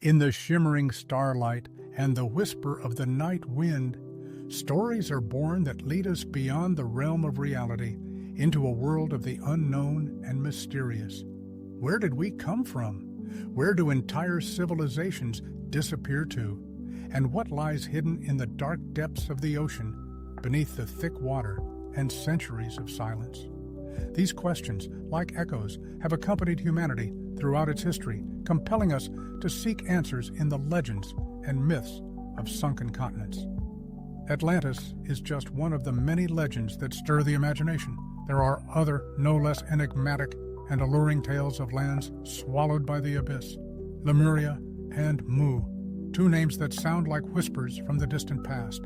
In the shimmering starlight and the whisper of the night wind, stories are born that lead us beyond the realm of reality into a world of the unknown and mysterious. Where did we come from? Where do entire civilizations disappear to? And what lies hidden in the dark depths of the ocean, beneath the thick water and centuries of silence? These questions, like echoes, have accompanied humanity throughout its history, compelling us to seek answers in the legends and myths of sunken continents. Atlantis is just one of the many legends that stir the imagination. There are other, no less enigmatic and alluring tales of lands swallowed by the abyss. Lemuria and Mu, two names that sound like whispers from the distant past,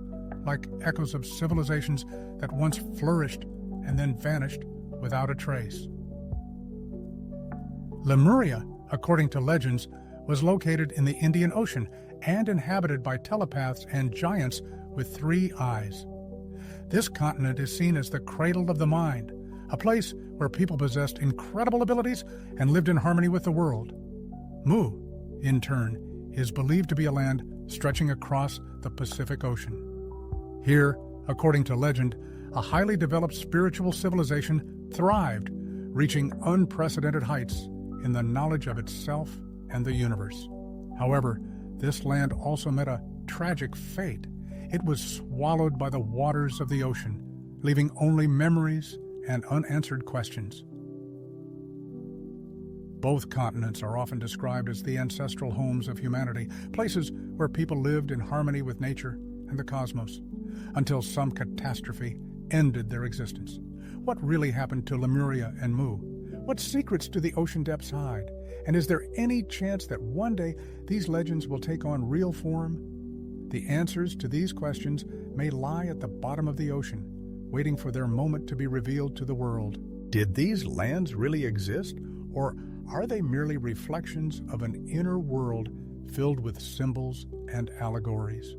like echoes of civilizations that once flourished and then vanished without a trace. Lemuria, according to legends, was located in the Indian Ocean and inhabited by telepaths and giants with 3 eyes. This continent is seen as the cradle of the mind, a place where people possessed incredible abilities and lived in harmony with the world. Mu, in turn, is believed to be a land stretching across the Pacific Ocean. Here, according to legend, a highly developed spiritual civilization thrived, reaching unprecedented heights in the knowledge of itself and the universe. However, this land also met a tragic fate. It was swallowed by the waters of the ocean, leaving only memories and unanswered questions. Both continents are often described as the ancestral homes of humanity, places where people lived in harmony with nature and the cosmos, until some catastrophe ended their existence. What really happened to Lemuria and Mu? What secrets do the ocean depths hide? And is there any chance that one day these legends will take on real form? The answers to these questions may lie at the bottom of the ocean, waiting for their moment to be revealed to the world. Did these lands really exist, or are they merely reflections of an inner world filled with symbols and allegories?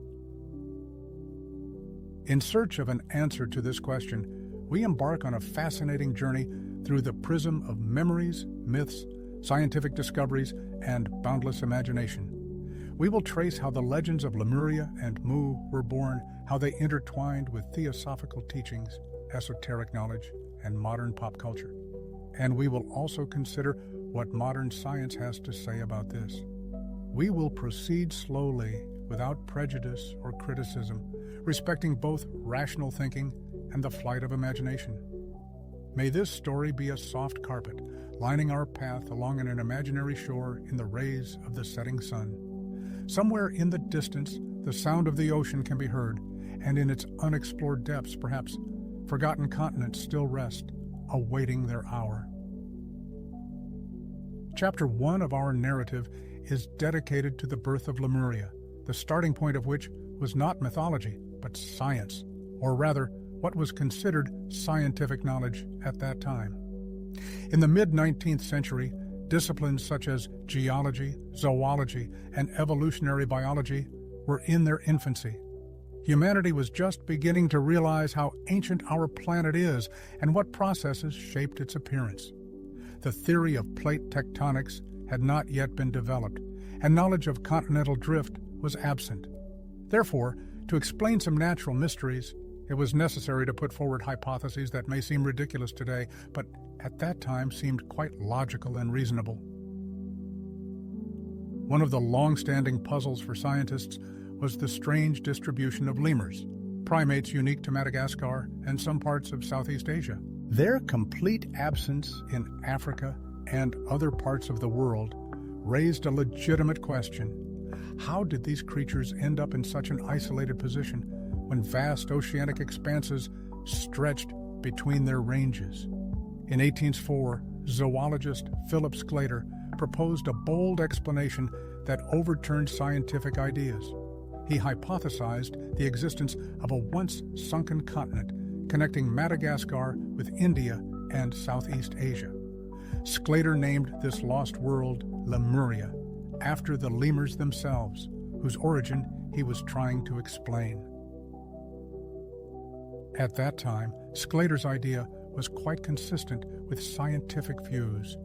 In search of an answer to this question, we embark on a fascinating journey through the prism of memories, myths, scientific discoveries, and boundless imagination. We will trace how the legends of Lemuria and Mu were born, how they intertwined with theosophical teachings, esoteric knowledge, and modern pop culture. And we will also consider what modern science has to say about this. We will proceed slowly, without prejudice or criticism, respecting both rational thinking and the flight of imagination. May this story be a soft carpet, lining our path along an imaginary shore in the rays of the setting sun. Somewhere in the distance, the sound of the ocean can be heard, and in its unexplored depths, perhaps, forgotten continents still rest, awaiting their hour. Chapter 1 of our narrative is dedicated to the birth of Lemuria, the starting point of which was not mythology, but science, or rather, what was considered scientific knowledge at that time. In the mid-19th century, disciplines such as geology, zoology, and evolutionary biology were in their infancy. Humanity was just beginning to realize how ancient our planet is and what processes shaped its appearance. The theory of plate tectonics had not yet been developed, and knowledge of continental drift was absent. Therefore, to explain some natural mysteries, it was necessary to put forward hypotheses that may seem ridiculous today, but at that time seemed quite logical and reasonable. One of the long-standing puzzles for scientists was the strange distribution of lemurs, primates unique to Madagascar and some parts of Southeast Asia. Their complete absence in Africa and other parts of the world raised a legitimate question. How did these creatures end up in such an isolated position when vast oceanic expanses stretched between their ranges? In 1804, zoologist Philip Sclater proposed a bold explanation that overturned scientific ideas. He hypothesized the existence of a once-sunken continent connecting Madagascar with India and Southeast Asia. Sclater named this lost world Lemuria, after the lemurs themselves, whose origin he was trying to explain. At that time, Sclater's idea was quite consistent with scientific views.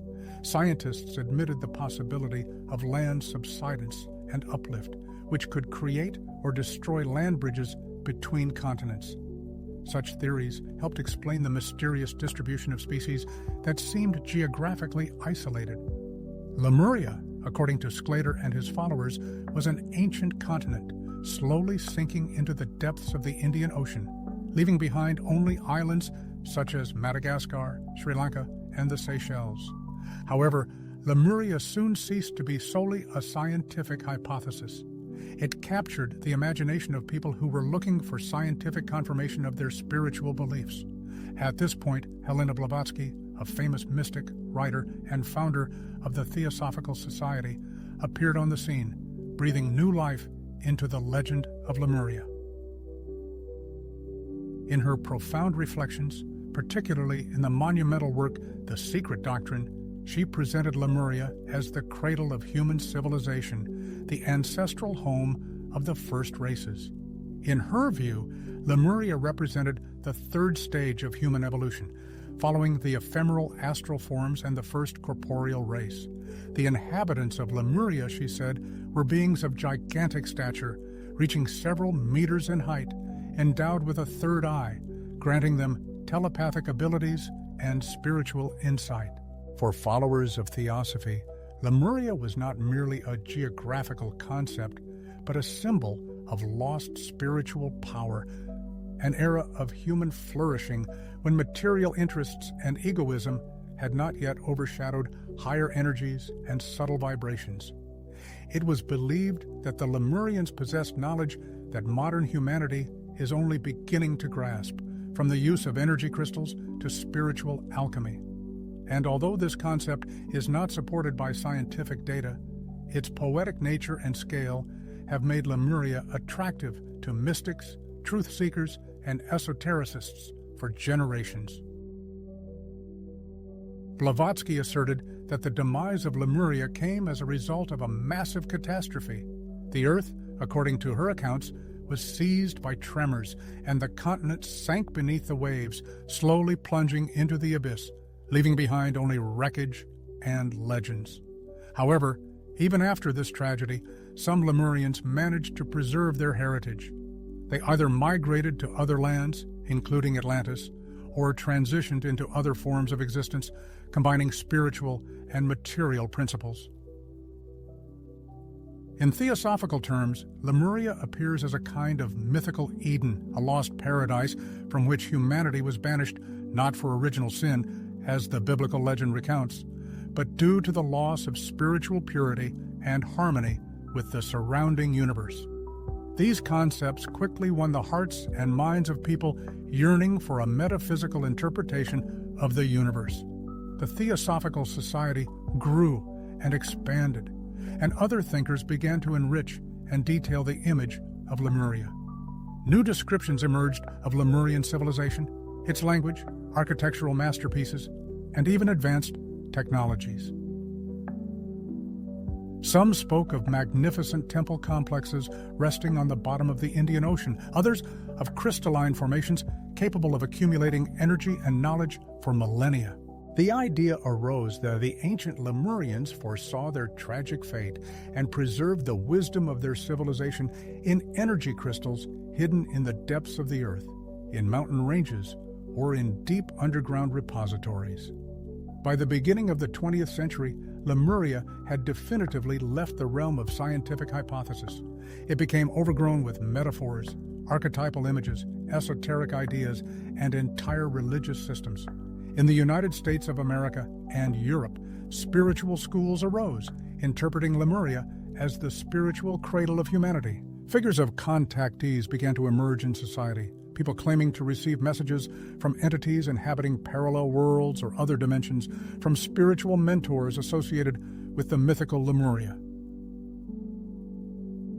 Scientists admitted the possibility of land subsidence and uplift, which could create or destroy land bridges between continents. Such theories helped explain the mysterious distribution of species that seemed geographically isolated. Lemuria, according to Sclater and his followers, was an ancient continent, slowly sinking into the depths of the Indian Ocean, leaving behind only islands such as Madagascar, Sri Lanka, and the Seychelles. However, Lemuria soon ceased to be solely a scientific hypothesis. It captured the imagination of people who were looking for scientific confirmation of their spiritual beliefs. At this point, Helena Blavatsky, a famous mystic, writer, and founder of the Theosophical Society, appeared on the scene, breathing new life into the legend of Lemuria. In her profound reflections, particularly in the monumental work The Secret Doctrine, she presented Lemuria as the cradle of human civilization, the ancestral home of the first races. In her view, Lemuria represented the third stage of human evolution, following the ephemeral astral forms and the first corporeal race. The inhabitants of Lemuria, she said, were beings of gigantic stature, reaching several meters in height, endowed with a third eye, granting them telepathic abilities and spiritual insight. For followers of theosophy, Lemuria was not merely a geographical concept, but a symbol of lost spiritual power, an era of human flourishing when material interests and egoism had not yet overshadowed higher energies and subtle vibrations. It was believed that the Lemurians possessed knowledge that modern humanity is only beginning to grasp, from the use of energy crystals to spiritual alchemy. And although this concept is not supported by scientific data, its poetic nature and scale have made Lemuria attractive to mystics, truth seekers, and esotericists for generations. Blavatsky asserted that the demise of Lemuria came as a result of a massive catastrophe. The Earth, according to her accounts, was seized by tremors, and the continent sank beneath the waves, slowly plunging into the abyss, leaving behind only wreckage and legends. However, even after this tragedy, some Lemurians managed to preserve their heritage. They either migrated to other lands, including Atlantis, or transitioned into other forms of existence, combining spiritual and material principles. In theosophical terms, Lemuria appears as a kind of mythical Eden, a lost paradise from which humanity was banished not for original sin, as the biblical legend recounts, but due to the loss of spiritual purity and harmony with the surrounding universe. These concepts quickly won the hearts and minds of people yearning for a metaphysical interpretation of the universe. The Theosophical Society grew and expanded, and other thinkers began to enrich and detail the image of Lemuria. New descriptions emerged of Lemurian civilization, its language, architectural masterpieces, and even advanced technologies. Some spoke of magnificent temple complexes resting on the bottom of the Indian Ocean, others of crystalline formations capable of accumulating energy and knowledge for millennia. The idea arose that the ancient Lemurians foresaw their tragic fate and preserved the wisdom of their civilization in energy crystals hidden in the depths of the earth, in mountain ranges, or in deep underground repositories. By the beginning of the 20th century, Lemuria had definitively left the realm of scientific hypothesis. It became overgrown with metaphors, archetypal images, esoteric ideas, and entire religious systems. In the United States of America and Europe, spiritual schools arose, interpreting Lemuria as the spiritual cradle of humanity. Figures of contactees began to emerge in society, people claiming to receive messages from entities inhabiting parallel worlds or other dimensions, from spiritual mentors associated with the mythical Lemuria.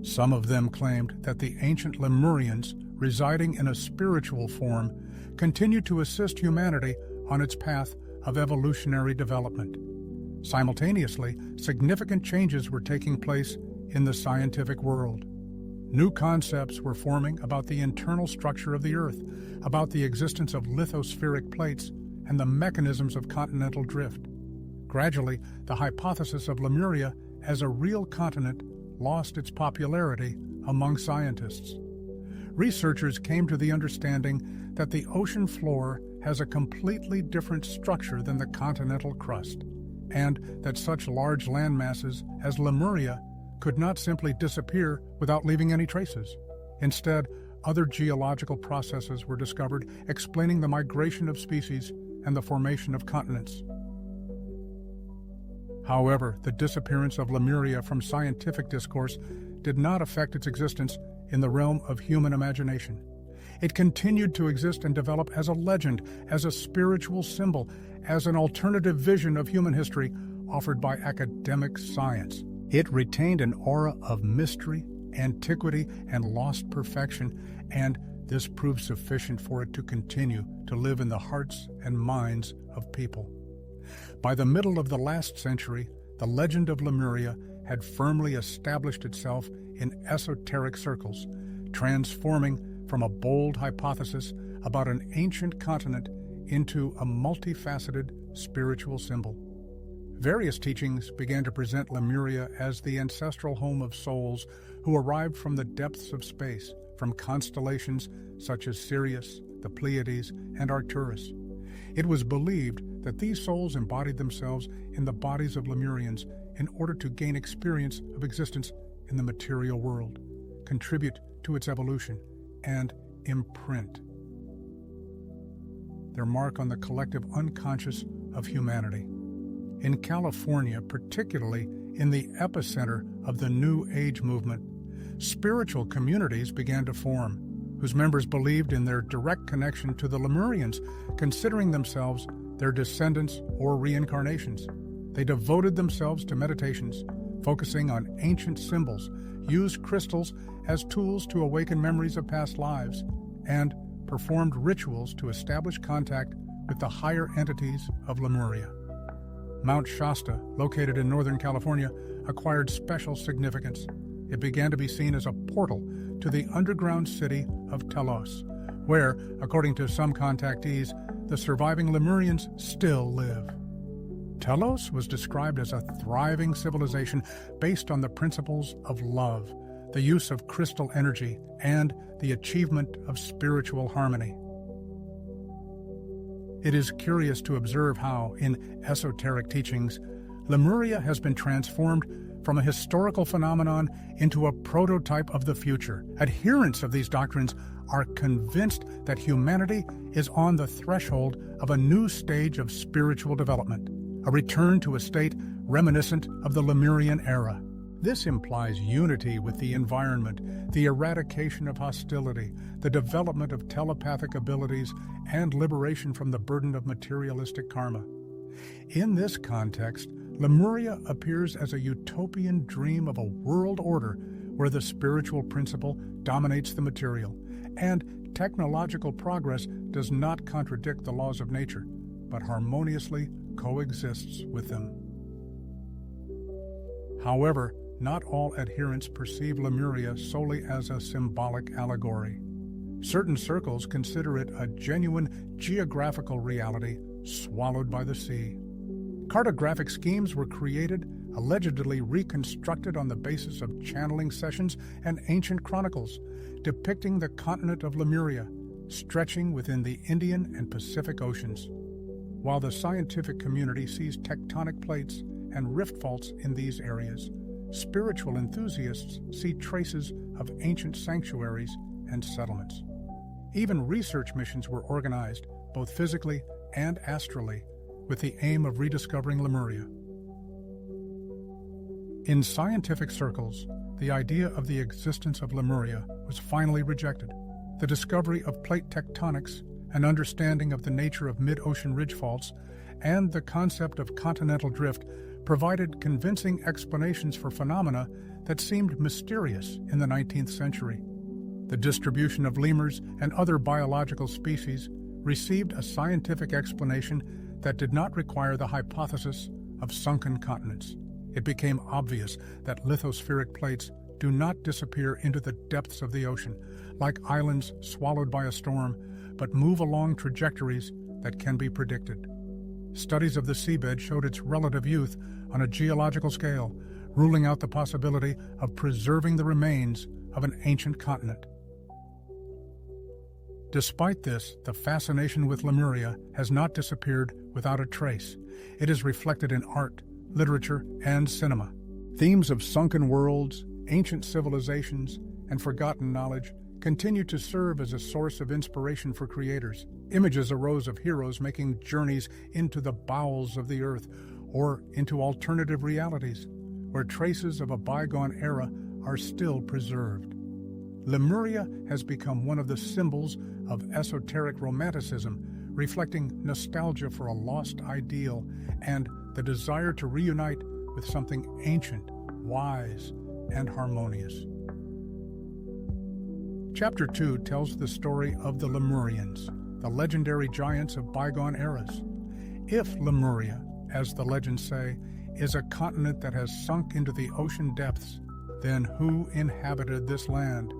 Some of them claimed that the ancient Lemurians, residing in a spiritual form, continued to assist humanity on its path of evolutionary development. Simultaneously, significant changes were taking place in the scientific world. New concepts were forming about the internal structure of the Earth, about the existence of lithospheric plates, and the mechanisms of continental drift. Gradually, the hypothesis of Lemuria as a real continent lost its popularity among scientists. Researchers came to the understanding that the ocean floor has a completely different structure than the continental crust, and that such large land masses as Lemuria could not simply disappear without leaving any traces. Instead, other geological processes were discovered explaining the migration of species and the formation of continents. However, the disappearance of Lemuria from scientific discourse did not affect its existence in the realm of human imagination. It continued to exist and develop as a legend, as a spiritual symbol, as an alternative vision of human history offered by academic science. It retained an aura of mystery, antiquity, and lost perfection, and this proved sufficient for it to continue to live in the hearts and minds of people. By the middle of the last century, the legend of Lemuria had firmly established itself in esoteric circles, transforming from a bold hypothesis about an ancient continent into a multifaceted spiritual symbol. Various teachings began to present Lemuria as the ancestral home of souls who arrived from the depths of space, from constellations such as Sirius, the Pleiades, and Arcturus. It was believed that these souls embodied themselves in the bodies of Lemurians in order to gain experience of existence in the material world, contribute to its evolution, and imprint their mark on the collective unconscious of humanity. In California, particularly in the epicenter of the New Age movement, spiritual communities began to form, whose members believed in their direct connection to the Lemurians, considering themselves their descendants or reincarnations. They devoted themselves to meditations, focusing on ancient symbols, used crystals as tools to awaken memories of past lives, and performed rituals to establish contact with the higher entities of Lemuria. Mount Shasta, located in Northern California, acquired special significance. It began to be seen as a portal to the underground city of Telos, where, according to some contactees, the surviving Lemurians still live. Telos was described as a thriving civilization based on the principles of love, the use of crystal energy, and the achievement of spiritual harmony. It is curious to observe how, in esoteric teachings, Lemuria has been transformed from a historical phenomenon into a prototype of the future. Adherents of these doctrines are convinced that humanity is on the threshold of a new stage of spiritual development, a return to a state reminiscent of the Lemurian era. This implies unity with the environment, the eradication of hostility, the development of telepathic abilities, and liberation from the burden of materialistic karma. In this context, Lemuria appears as a utopian dream of a world order where the spiritual principle dominates the material, and technological progress does not contradict the laws of nature, but harmoniously coexists with them. However, not all adherents perceive Lemuria solely as a symbolic allegory. Certain circles consider it a genuine geographical reality swallowed by the sea. Cartographic schemes were created, allegedly reconstructed on the basis of channeling sessions and ancient chronicles, depicting the continent of Lemuria, stretching within the Indian and Pacific Oceans. While the scientific community sees tectonic plates and rift faults in these areas, spiritual enthusiasts see traces of ancient sanctuaries and settlements. Even research missions were organized, both physically and astrally, with the aim of rediscovering Lemuria. In scientific circles, the idea of the existence of Lemuria was finally rejected. The discovery of plate tectonics, an understanding of the nature of mid-ocean ridge faults, and the concept of continental drift provided convincing explanations for phenomena that seemed mysterious in the 19th century. The distribution of lemurs and other biological species received a scientific explanation that did not require the hypothesis of sunken continents. It became obvious that lithospheric plates do not disappear into the depths of the ocean, like islands swallowed by a storm, but move along trajectories that can be predicted. Studies of the seabed showed its relative youth on a geological scale, ruling out the possibility of preserving the remains of an ancient continent. Despite this, the fascination with Lemuria has not disappeared without a trace. It is reflected in art, literature, and cinema. Themes of sunken worlds, ancient civilizations, and forgotten knowledge continue to serve as a source of inspiration for creators. Images arose of heroes making journeys into the bowels of the earth or into alternative realities, where traces of a bygone era are still preserved. Lemuria has become one of the symbols of esoteric romanticism, reflecting nostalgia for a lost ideal and the desire to reunite with something ancient, wise, and harmonious. Chapter 2 tells the story of the Lemurians, the legendary giants of bygone eras. If Lemuria, as the legends say, is a continent that has sunk into the ocean depths, then who inhabited this land?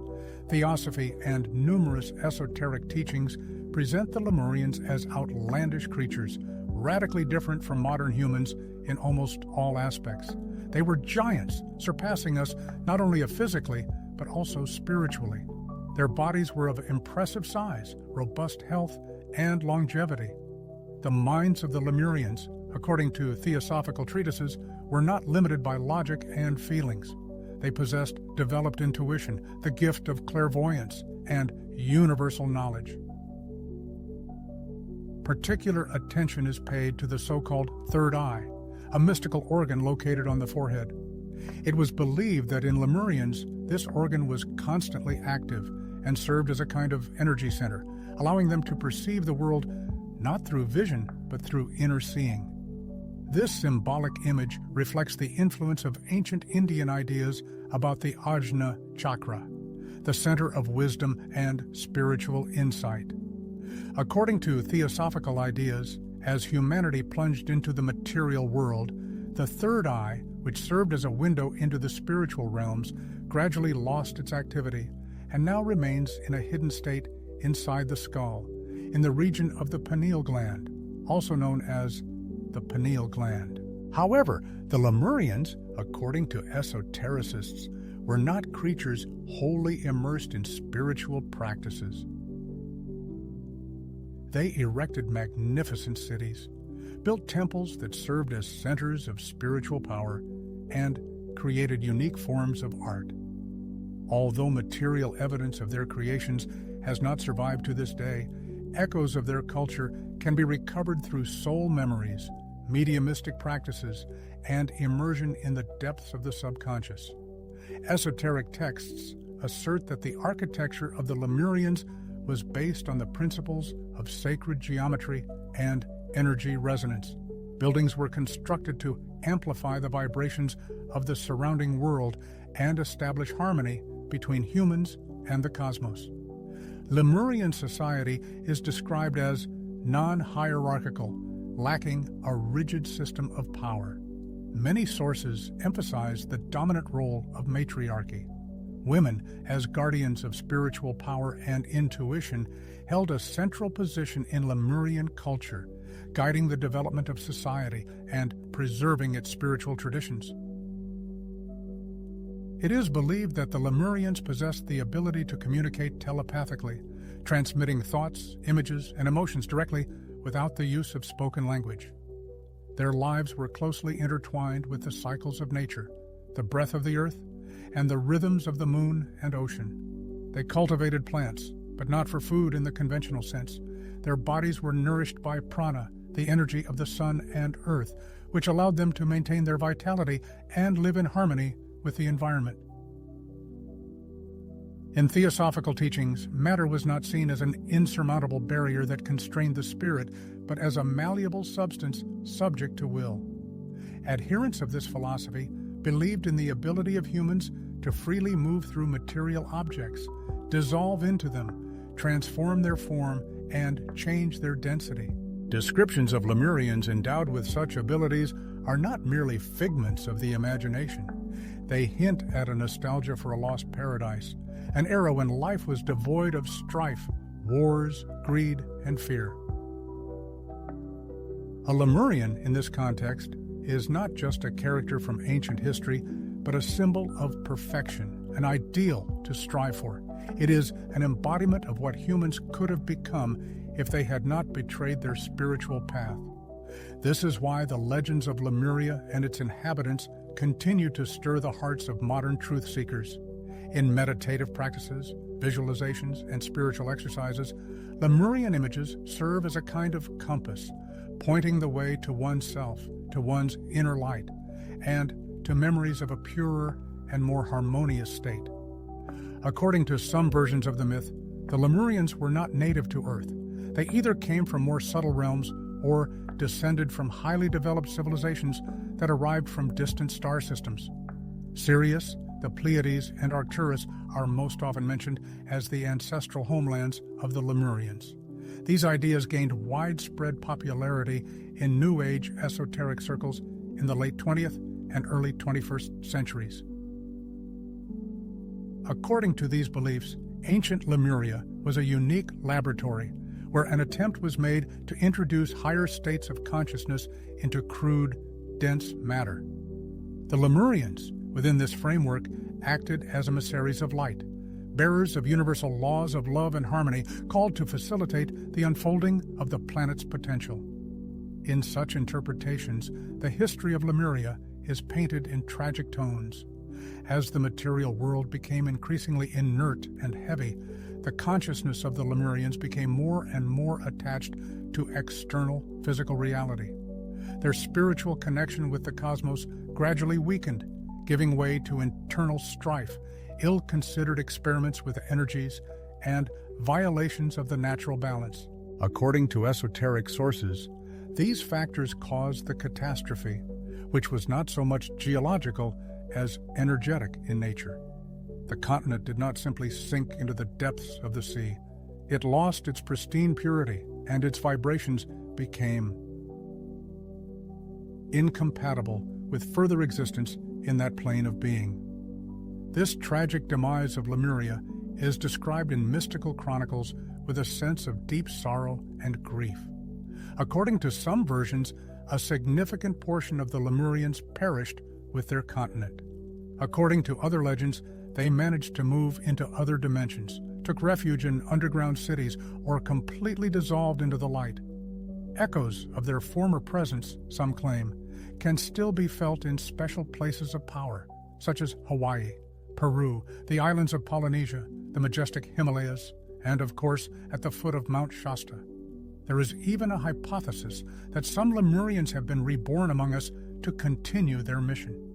Theosophy and numerous esoteric teachings present the Lemurians as outlandish creatures, radically different from modern humans in almost all aspects. They were giants, surpassing us not only physically, but also spiritually. Their bodies were of impressive size, robust health, and longevity. The minds of the Lemurians, according to theosophical treatises, were not limited by logic and feelings. They possessed developed intuition, the gift of clairvoyance, and universal knowledge. Particular attention is paid to the so-called third eye, a mystical organ located on the forehead. It was believed that in Lemurians, this organ was constantly active and served as a kind of energy center, allowing them to perceive the world not through vision, but through inner seeing. This symbolic image reflects the influence of ancient Indian ideas about the Ajna chakra, the center of wisdom and spiritual insight. According to theosophical ideas, as humanity plunged into the material world, the third eye, which served as a window into the spiritual realms, gradually lost its activity and now remains in a hidden state inside the skull, in the region of the pineal gland, also known as the pineal gland. However, the Lemurians, according to esotericists, were not creatures wholly immersed in spiritual practices. They erected magnificent cities, built temples that served as centers of spiritual power, and created unique forms of art. Although material evidence of their creations has not survived to this day, echoes of their culture can be recovered through soul memories, mediumistic practices, and immersion in the depths of the subconscious. Esoteric texts assert that the architecture of the Lemurians was based on the principles of sacred geometry and energy resonance. Buildings were constructed to amplify the vibrations of the surrounding world and establish harmony between humans and the cosmos. Lemurian society is described as non-hierarchical, lacking a rigid system of power. Many sources emphasize the dominant role of matriarchy. Women, as guardians of spiritual power and intuition, held a central position in Lemurian culture, guiding the development of society and preserving its spiritual traditions. It is believed that the Lemurians possessed the ability to communicate telepathically, transmitting thoughts, images, and emotions directly without the use of spoken language. Their lives were closely intertwined with the cycles of nature, the breath of the earth, and the rhythms of the moon and ocean. They cultivated plants, but not for food in the conventional sense. Their bodies were nourished by prana, the energy of the sun and earth, which allowed them to maintain their vitality and live in harmony with the environment. In theosophical teachings, matter was not seen as an insurmountable barrier that constrained the spirit, but as a malleable substance subject to will. Adherents of this philosophy believed in the ability of humans to freely move through material objects, dissolve into them, transform their form, and change their density. Descriptions of Lemurians endowed with such abilities are not merely figments of the imagination. They hint at a nostalgia for a lost paradise, an era when life was devoid of strife, wars, greed, and fear. A Lemurian, in this context, is not just a character from ancient history, but a symbol of perfection, an ideal to strive for. It is an embodiment of what humans could have become if they had not betrayed their spiritual path. This is why the legends of Lemuria and its inhabitants continue to stir the hearts of modern truth seekers. In meditative practices, visualizations, and spiritual exercises, Lemurian images serve as a kind of compass, pointing the way to oneself, to one's inner light, and to memories of a purer and more harmonious state. According to some versions of the myth, the Lemurians were not native to Earth. They either came from more subtle realms or descended from highly developed civilizations that arrived from distant star systems. Sirius, the Pleiades, and Arcturus are most often mentioned as the ancestral homelands of the Lemurians. These ideas gained widespread popularity in New Age esoteric circles in the late 20th and early 21st centuries. According to these beliefs, ancient Lemuria was a unique laboratory where an attempt was made to introduce higher states of consciousness into crude, dense matter. The Lemurians, within this framework, acted as emissaries of light, bearers of universal laws of love and harmony, called to facilitate the unfolding of the planet's potential. In such interpretations, the history of Lemuria is painted in tragic tones. As the material world became increasingly inert and heavy, the consciousness of the Lemurians became more and more attached to external physical reality. Their spiritual connection with the cosmos gradually weakened, giving way to internal strife, ill-considered experiments with energies, and violations of the natural balance. According to esoteric sources, these factors caused the catastrophe, which was not so much geological as energetic in nature. The continent did not simply sink into the depths of the sea. It lost its pristine purity, and its vibrations became incompatible with further existence in that plane of being. This tragic demise of Lemuria is described in mystical chronicles with a sense of deep sorrow and grief. According to some versions, a significant portion of the Lemurians perished with their continent. According to other legends, they managed to move into other dimensions, took refuge in underground cities, or completely dissolved into the light. Echoes of their former presence, some claim, can still be felt in special places of power, such as Hawaii, Peru, the islands of Polynesia, the majestic Himalayas, and of course at the foot of Mount Shasta. There is even a hypothesis that some Lemurians have been reborn among us to continue their mission.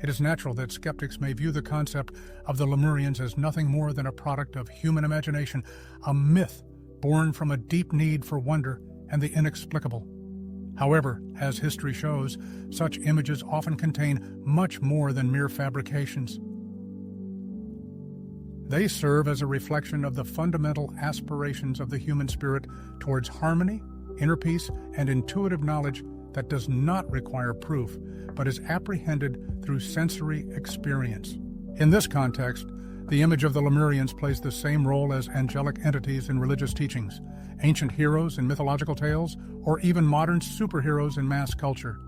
It is natural that skeptics may view the concept of the Lemurians as nothing more than a product of human imagination, a myth born from a deep need for wonder and the inexplicable. However, as history shows, such images often contain much more than mere fabrications. They serve as a reflection of the fundamental aspirations of the human spirit towards harmony, inner peace, and intuitive knowledge that does not require proof, but is apprehended through sensory experience. In this context, the image of the Lemurians plays the same role as angelic entities in religious teachings, ancient heroes in mythological tales, or even modern superheroes in mass culture.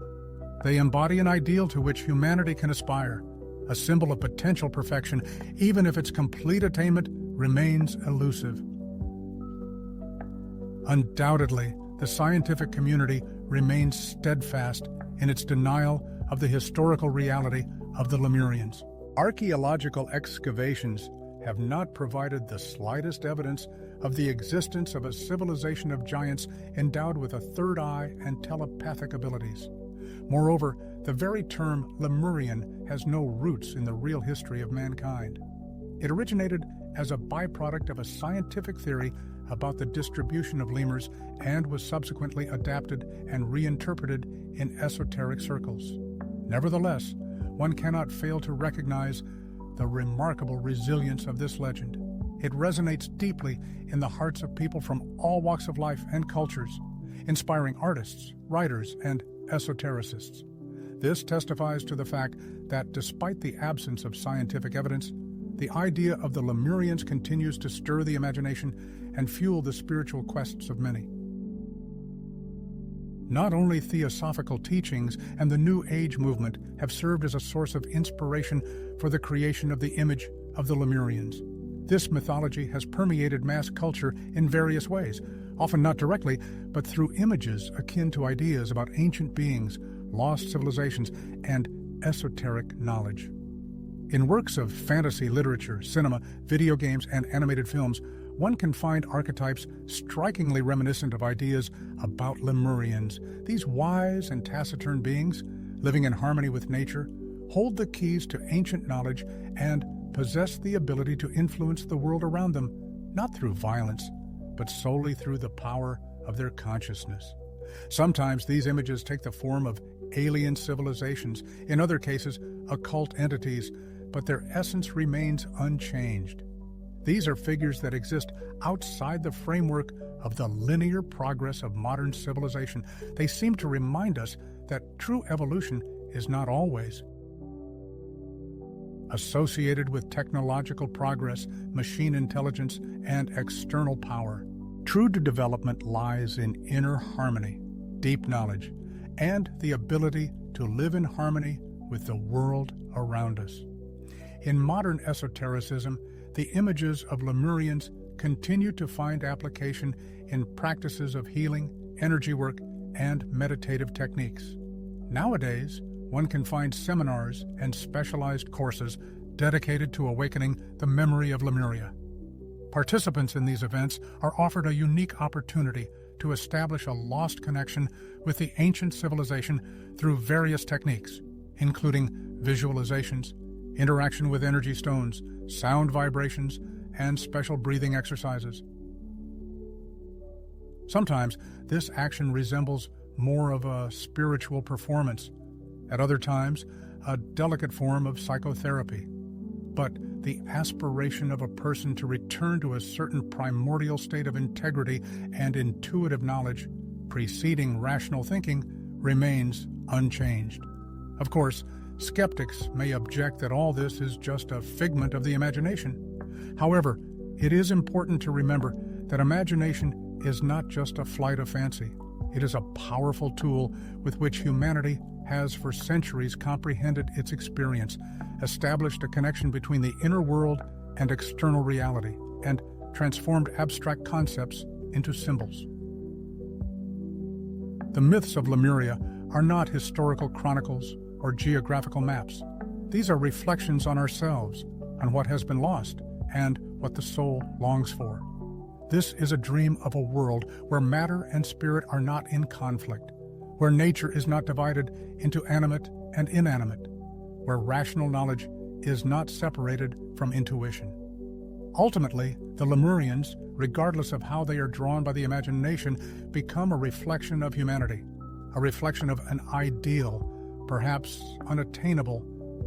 They embody an ideal to which humanity can aspire, a symbol of potential perfection, even if its complete attainment remains elusive. Undoubtedly, the scientific community remains steadfast in its denial of the historical reality of the Lemurians. Archaeological excavations have not provided the slightest evidence of the existence of a civilization of giants endowed with a third eye and telepathic abilities. Moreover, the very term Lemurian has no roots in the real history of mankind. It originated as a byproduct of a scientific theory about the distribution of lemurs and was subsequently adapted and reinterpreted in esoteric circles. Nevertheless, one cannot fail to recognize the remarkable resilience of this legend. It resonates deeply in the hearts of people from all walks of life and cultures, inspiring artists, writers, and esotericists. This testifies to the fact that despite the absence of scientific evidence, the idea of the Lemurians continues to stir the imagination and fuel the spiritual quests of many. Not only theosophical teachings and the New Age movement have served as a source of inspiration for the creation of the image of the Lemurians. This mythology has permeated mass culture in various ways, often not directly, but through images akin to ideas about ancient beings, lost civilizations, and esoteric knowledge. In works of fantasy literature, cinema, video games, and animated films, one can find archetypes strikingly reminiscent of ideas about Lemurians. These wise and taciturn beings, living in harmony with nature, hold the keys to ancient knowledge and possess the ability to influence the world around them, not through violence, but solely through the power of their consciousness. Sometimes these images take the form of alien civilizations, in other cases, occult entities, but their essence remains unchanged. These are figures that exist outside the framework of the linear progress of modern civilization. They seem to remind us that true evolution is not always associated with technological progress, machine intelligence, and external power. True development lies in inner harmony, deep knowledge, and the ability to live in harmony with the world around us. In modern esotericism, the images of Lemurians continue to find application in practices of healing, energy work, and meditative techniques. Nowadays, one can find seminars and specialized courses dedicated to awakening the memory of Lemuria. Participants in these events are offered a unique opportunity to establish a lost connection with the ancient civilization through various techniques, including visualizations, interaction with energy stones, sound vibrations, and special breathing exercises. Sometimes this action resembles more of a spiritual performance, at other times a delicate form of psychotherapy. But the aspiration of a person to return to a certain primordial state of integrity and intuitive knowledge preceding rational thinking remains unchanged. Of course, skeptics may object that all this is just a figment of the imagination. However, it is important to remember that imagination is not just a flight of fancy. It is a powerful tool with which humanity has for centuries comprehended its experience, established a connection between the inner world and external reality, and transformed abstract concepts into symbols. The myths of Lemuria are not historical chronicles or geographical maps. These are reflections on ourselves, on what has been lost, and what the soul longs for. This is a dream of a world where matter and spirit are not in conflict, where nature is not divided into animate and inanimate, where rational knowledge is not separated from intuition. Ultimately, the Lemurians, regardless of how they are drawn by the imagination, become a reflection of humanity, a reflection of an ideal, perhaps unattainable,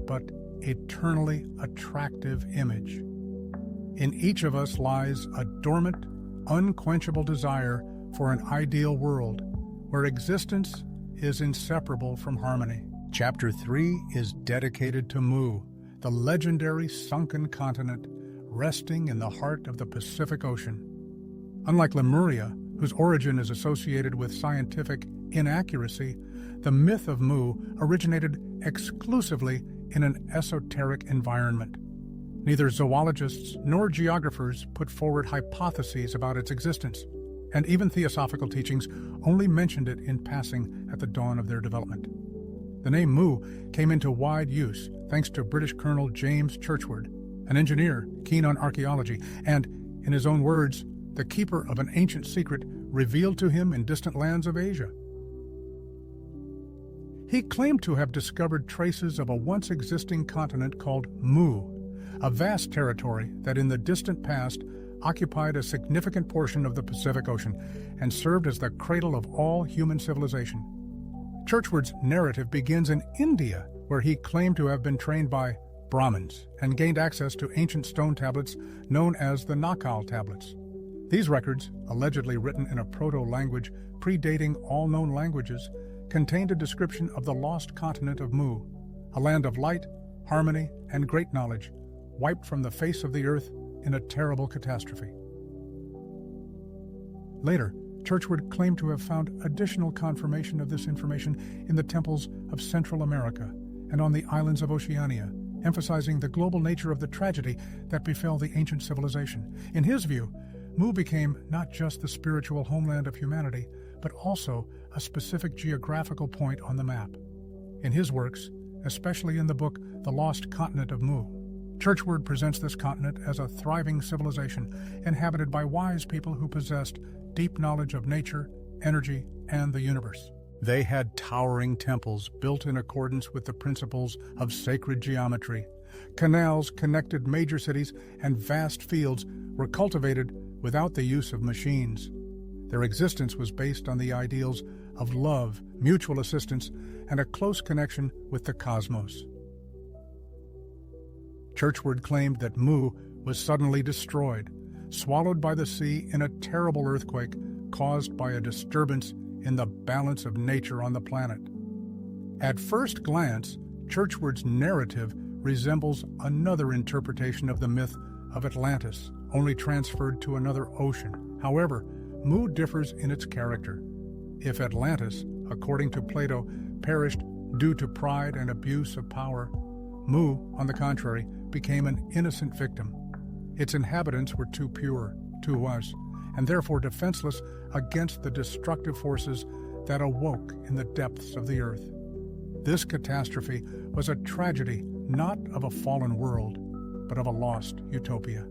but eternally attractive image. In each of us lies a dormant, unquenchable desire for an ideal world where existence is inseparable from harmony. Chapter 3 is dedicated to Mu, the legendary sunken continent resting in the heart of the Pacific Ocean. Unlike Lemuria, whose origin is associated with scientific inaccuracy, the myth of Mu originated exclusively in an esoteric environment. Neither zoologists nor geographers put forward hypotheses about its existence, and even theosophical teachings only mentioned it in passing at the dawn of their development. The name Mu came into wide use thanks to British Colonel James Churchward, an engineer keen on archaeology, and, in his own words, the keeper of an ancient secret revealed to him in distant lands of Asia. He claimed to have discovered traces of a once existing continent called Mu, a vast territory that in the distant past occupied a significant portion of the Pacific Ocean and served as the cradle of all human civilization. Churchward's narrative begins in India, where he claimed to have been trained by Brahmins and gained access to ancient stone tablets known as the Nakal tablets. These records, allegedly written in a proto-language predating all known languages, contained a description of the lost continent of Mu, a land of light, harmony, and great knowledge, wiped from the face of the earth in a terrible catastrophe. Later, Churchward claimed to have found additional confirmation of this information in the temples of Central America and on the islands of Oceania, emphasizing the global nature of the tragedy that befell the ancient civilization. In his view, Mu became not just the spiritual homeland of humanity, but also a specific geographical point on the map. In his works, especially in the book The Lost Continent of Mu, Churchward presents this continent as a thriving civilization inhabited by wise people who possessed deep knowledge of nature, energy, and the universe. They had towering temples built in accordance with the principles of sacred geometry. Canals connected major cities, and vast fields were cultivated without the use of machines. Their existence was based on the ideals of love, mutual assistance, and a close connection with the cosmos. Churchward claimed that Mu was suddenly destroyed, swallowed by the sea in a terrible earthquake caused by a disturbance in the balance of nature on the planet. At first glance, Churchward's narrative resembles another interpretation of the myth of Atlantis, only transferred to another ocean. However, Mu differs in its character. If Atlantis, according to Plato, perished due to pride and abuse of power, Mu, on the contrary, became an innocent victim. Its inhabitants were too pure, too wise, and therefore defenseless against the destructive forces that awoke in the depths of the earth. This catastrophe was a tragedy not of a fallen world, but of a lost utopia.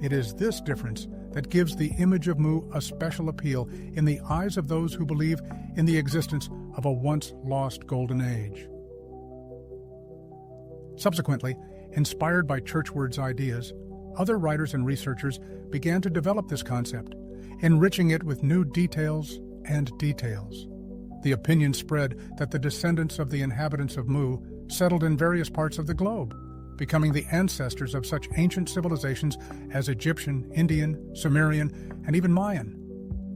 It is this difference that gives the image of Mu a special appeal in the eyes of those who believe in the existence of a once-lost golden age. Subsequently, inspired by Churchward's ideas, other writers and researchers began to develop this concept, enriching it with new details and details. The opinion spread that the descendants of the inhabitants of Mu settled in various parts of the globe, becoming the ancestors of such ancient civilizations as Egyptian, Indian, Sumerian, and even Mayan.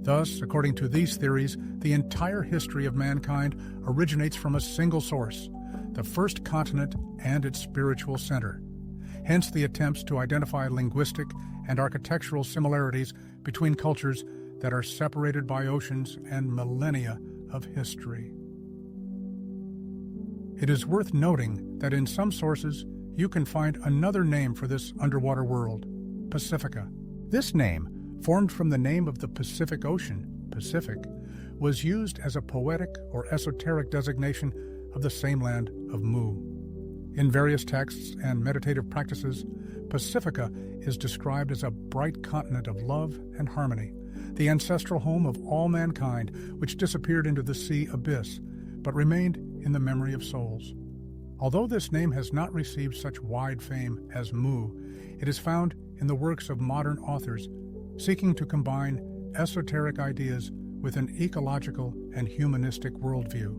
Thus, according to these theories, the entire history of mankind originates from a single source, the first continent and its spiritual center. Hence the attempts to identify linguistic and architectural similarities between cultures that are separated by oceans and millennia of history. It is worth noting that in some sources you can find another name for this underwater world, Pacifica. This name, formed from the name of the Pacific Ocean, Pacific, was used as a poetic or esoteric designation of the same land of Mu. In various texts and meditative practices, Pacifica is described as a bright continent of love and harmony, the ancestral home of all mankind, which disappeared into the sea abyss, but remained in the memory of souls. Although this name has not received such wide fame as Mu, it is found in the works of modern authors seeking to combine esoteric ideas with an ecological and humanistic worldview.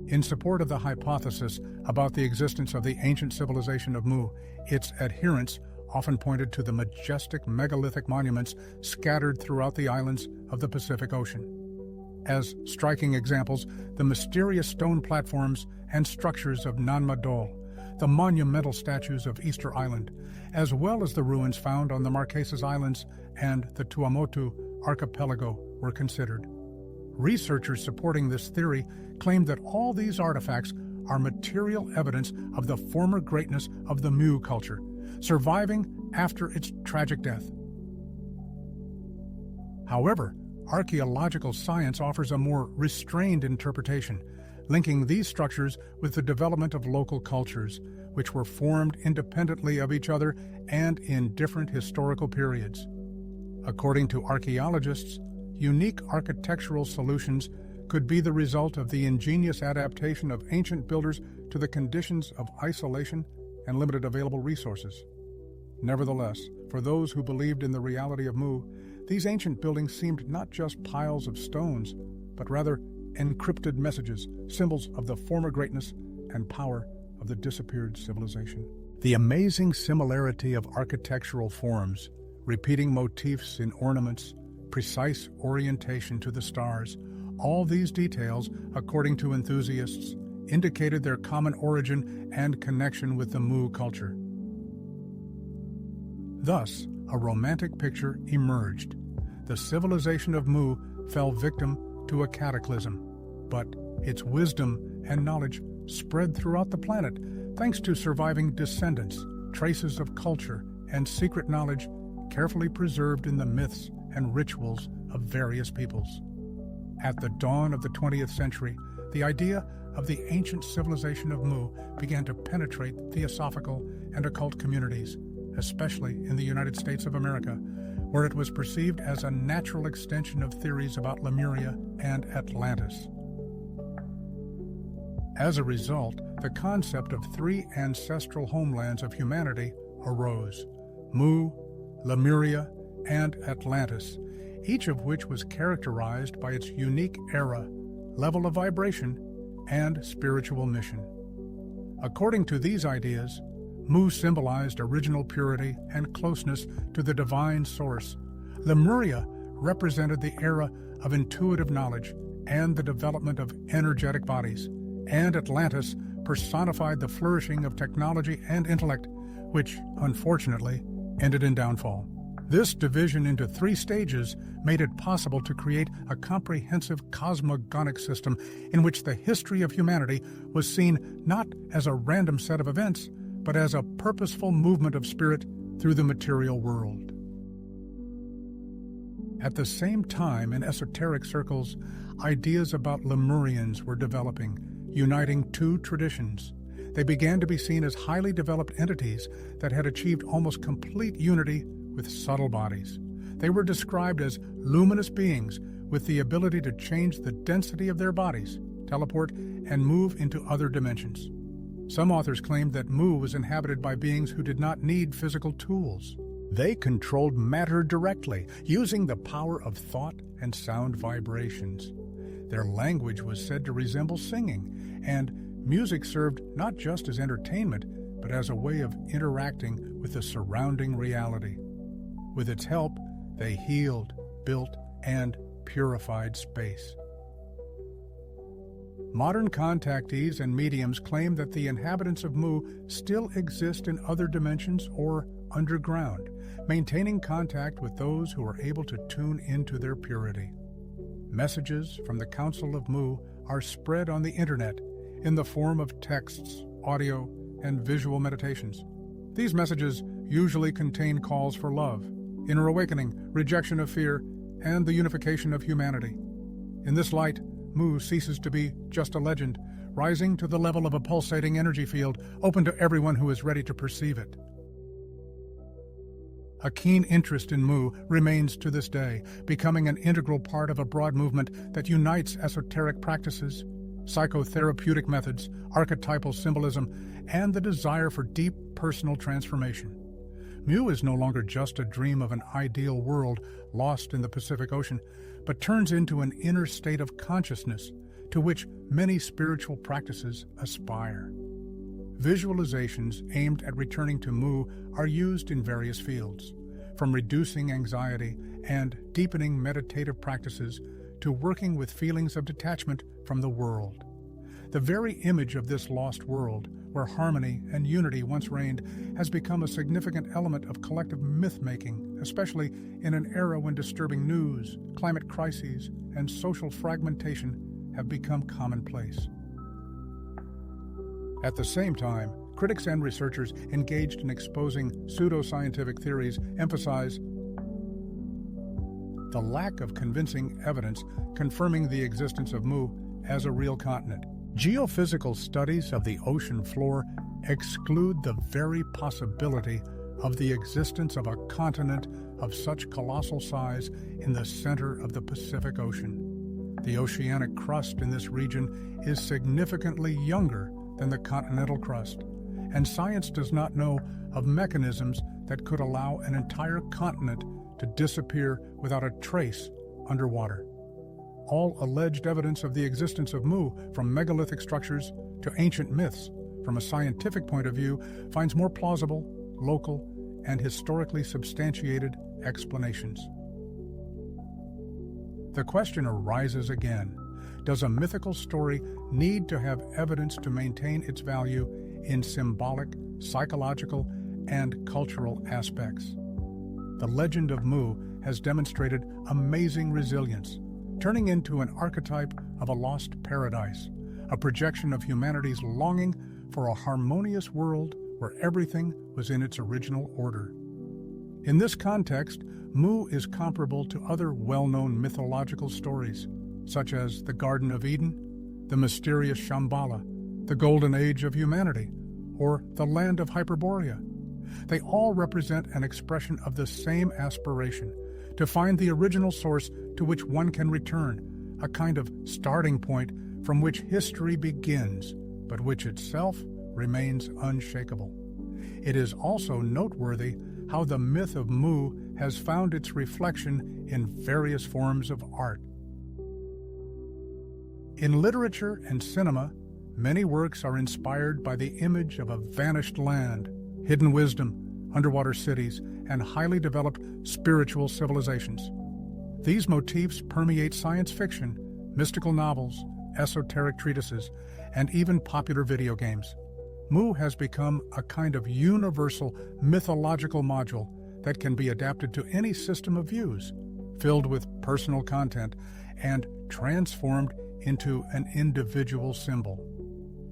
In support of the hypothesis about the existence of the ancient civilization of Mu, its adherents often pointed to the majestic megalithic monuments scattered throughout the islands of the Pacific Ocean. As striking examples, the mysterious stone platforms and structures of Nanmadol, the monumental statues of Easter Island, as well as the ruins found on the Marquesas Islands and the Tuamotu archipelago were considered. Researchers supporting this theory claim that all these artifacts are material evidence of the former greatness of the Mu culture, surviving after its tragic death. However, archaeological science offers a more restrained interpretation, linking these structures with the development of local cultures, which were formed independently of each other and in different historical periods. According to archaeologists, unique architectural solutions could be the result of the ingenious adaptation of ancient builders to the conditions of isolation and limited available resources. Nevertheless, for those who believed in the reality of Mu, these ancient buildings seemed not just piles of stones, but rather encrypted messages, symbols of the former greatness and power of the disappeared civilization. The amazing similarity of architectural forms, repeating motifs in ornaments, precise orientation to the stars, all these details, according to enthusiasts, indicated their common origin and connection with the Mu culture. Thus, a romantic picture emerged. the civilization of Mu fell victim to a cataclysm, but its wisdom and knowledge spread throughout the planet thanks to surviving descendants, traces of culture, and secret knowledge carefully preserved in the myths and rituals of various peoples. At the dawn of the 20th century, the idea of the ancient civilization of Mu began to penetrate theosophical and occult communities, especially in the United States of America, where it was perceived as a natural extension of theories about Lemuria and Atlantis. As a result, the concept of three ancestral homelands of humanity arose: Mu, Lemuria, and Atlantis, each of which was characterized by its unique era, level of vibration, and spiritual mission. According to these ideas, Mu symbolized original purity and closeness to the divine source. Lemuria represented the era of intuitive knowledge and the development of energetic bodies, and Atlantis personified the flourishing of technology and intellect, which, unfortunately, ended in downfall. This division into three stages made it possible to create a comprehensive cosmogonic system in which the history of humanity was seen not as a random set of events, but as a purposeful movement of spirit through the material world. At the same time, in esoteric circles, ideas about Lemurians were developing, uniting two traditions. They began to be seen as highly developed entities that had achieved almost complete unity with subtle bodies. They were described as luminous beings with the ability to change the density of their bodies, teleport, and move into other dimensions. Some authors claimed that Mu was inhabited by beings who did not need physical tools. They controlled matter directly, using the power of thought and sound vibrations. Their language was said to resemble singing, and music served not just as entertainment, but as a way of interacting with the surrounding reality. With its help, they healed, built, and purified space. Modern contactees and mediums claim that the inhabitants of Mu still exist in other dimensions or underground, maintaining contact with those who are able to tune into their purity. Messages from the Council of Mu are spread on the internet in the form of texts, audio, and visual meditations. These messages usually contain calls for love, inner awakening, rejection of fear, and the unification of humanity. In this light, Mu ceases to be just a legend, rising to the level of a pulsating energy field open to everyone who is ready to perceive it. A keen interest in Mu remains to this day, becoming an integral part of a broad movement that unites esoteric practices, psychotherapeutic methods, archetypal symbolism, and the desire for deep personal transformation. Mu is no longer just a dream of an ideal world lost in the Pacific Ocean, but turns into an inner state of consciousness to which many spiritual practices aspire. Visualizations aimed at returning to Mu are used in various fields, from reducing anxiety and deepening meditative practices to working with feelings of detachment from the world. The very image of this lost world, where harmony and unity once reigned, has become a significant element of collective myth-making, especially in an era when disturbing news, climate crises, and social fragmentation have become commonplace. At the same time, critics and researchers engaged in exposing pseudoscientific theories emphasize the lack of convincing evidence confirming the existence of Mu as a real continent. Geophysical studies of the ocean floor exclude the very possibility of the existence of a continent of such colossal size in the center of the Pacific Ocean. The oceanic crust in this region is significantly younger than the continental crust, and science does not know of mechanisms that could allow an entire continent to disappear without a trace underwater. All alleged evidence of the existence of Mu, from megalithic structures to ancient myths, from a scientific point of view, finds more plausible, local, and historically substantiated explanations. The question arises again: does a mythical story need to have evidence to maintain its value in symbolic, psychological, and cultural aspects? The legend of Mu has demonstrated amazing resilience, turning into an archetype of a lost paradise, a projection of humanity's longing for a harmonious world where everything was in its original order. In this context, Mu is comparable to other well-known mythological stories, such as the Garden of Eden, the mysterious Shambhala, the Golden Age of humanity, or the Land of Hyperborea. They all represent an expression of the same aspiration, to find the original source to which one can return, a kind of starting point from which history begins, but which itself remains unshakable. It is also noteworthy how the myth of Mu has found its reflection in various forms of art. In literature and cinema, many works are inspired by the image of a vanished land, hidden wisdom, underwater cities, and highly developed spiritual civilizations. These motifs permeate science fiction, mystical novels, esoteric treatises, and even popular video games. Mu has become a kind of universal mythological module that can be adapted to any system of views, filled with personal content, and transformed into an individual symbol.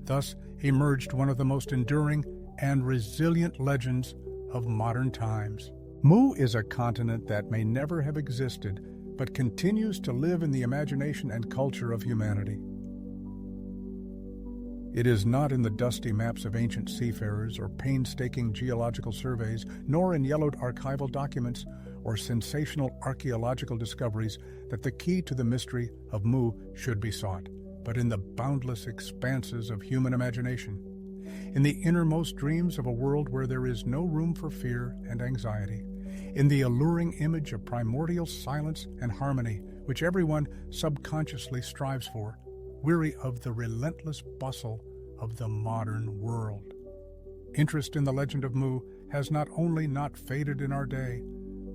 Thus emerged one of the most enduring and resilient legends of modern times. Mu is a continent that may never have existed, but continues to live in the imagination and culture of humanity. It is not in the dusty maps of ancient seafarers or painstaking geological surveys, nor in yellowed archival documents or sensational archaeological discoveries that the key to the mystery of Mu should be sought, but in the boundless expanses of human imagination, in the innermost dreams of a world where there is no room for fear and anxiety, in the alluring image of primordial silence and harmony which everyone subconsciously strives for, weary of the relentless bustle of the modern world. Interest in the legend of Mu has not only not faded in our day,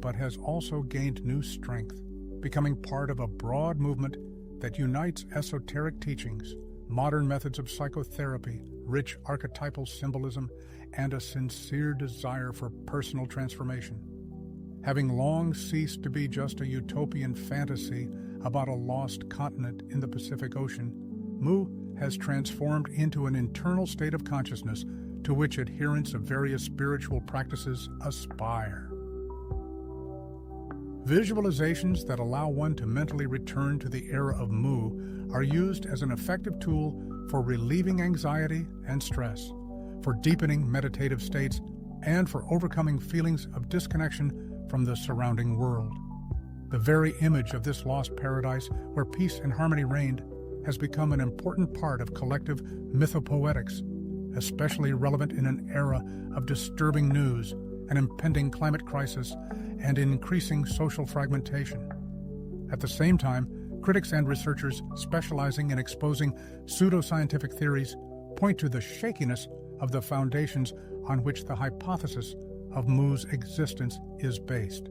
but has also gained new strength, becoming part of a broad movement that unites esoteric teachings, modern methods of psychotherapy, rich archetypal symbolism, and a sincere desire for personal transformation. Having long ceased to be just a utopian fantasy about a lost continent in the Pacific Ocean, Mu has transformed into an internal state of consciousness to which adherents of various spiritual practices aspire. Visualizations that allow one to mentally return to the era of Mu are used as an effective tool for relieving anxiety and stress, for deepening meditative states, and for overcoming feelings of disconnection from the surrounding world. The very image of this lost paradise where peace and harmony reigned has become an important part of collective mythopoetics, especially relevant in an era of disturbing news, an impending climate crisis, and increasing social fragmentation. At the same time, critics and researchers specializing in exposing pseudoscientific theories point to the shakiness of the foundations on which the hypothesis of Mu's existence is based.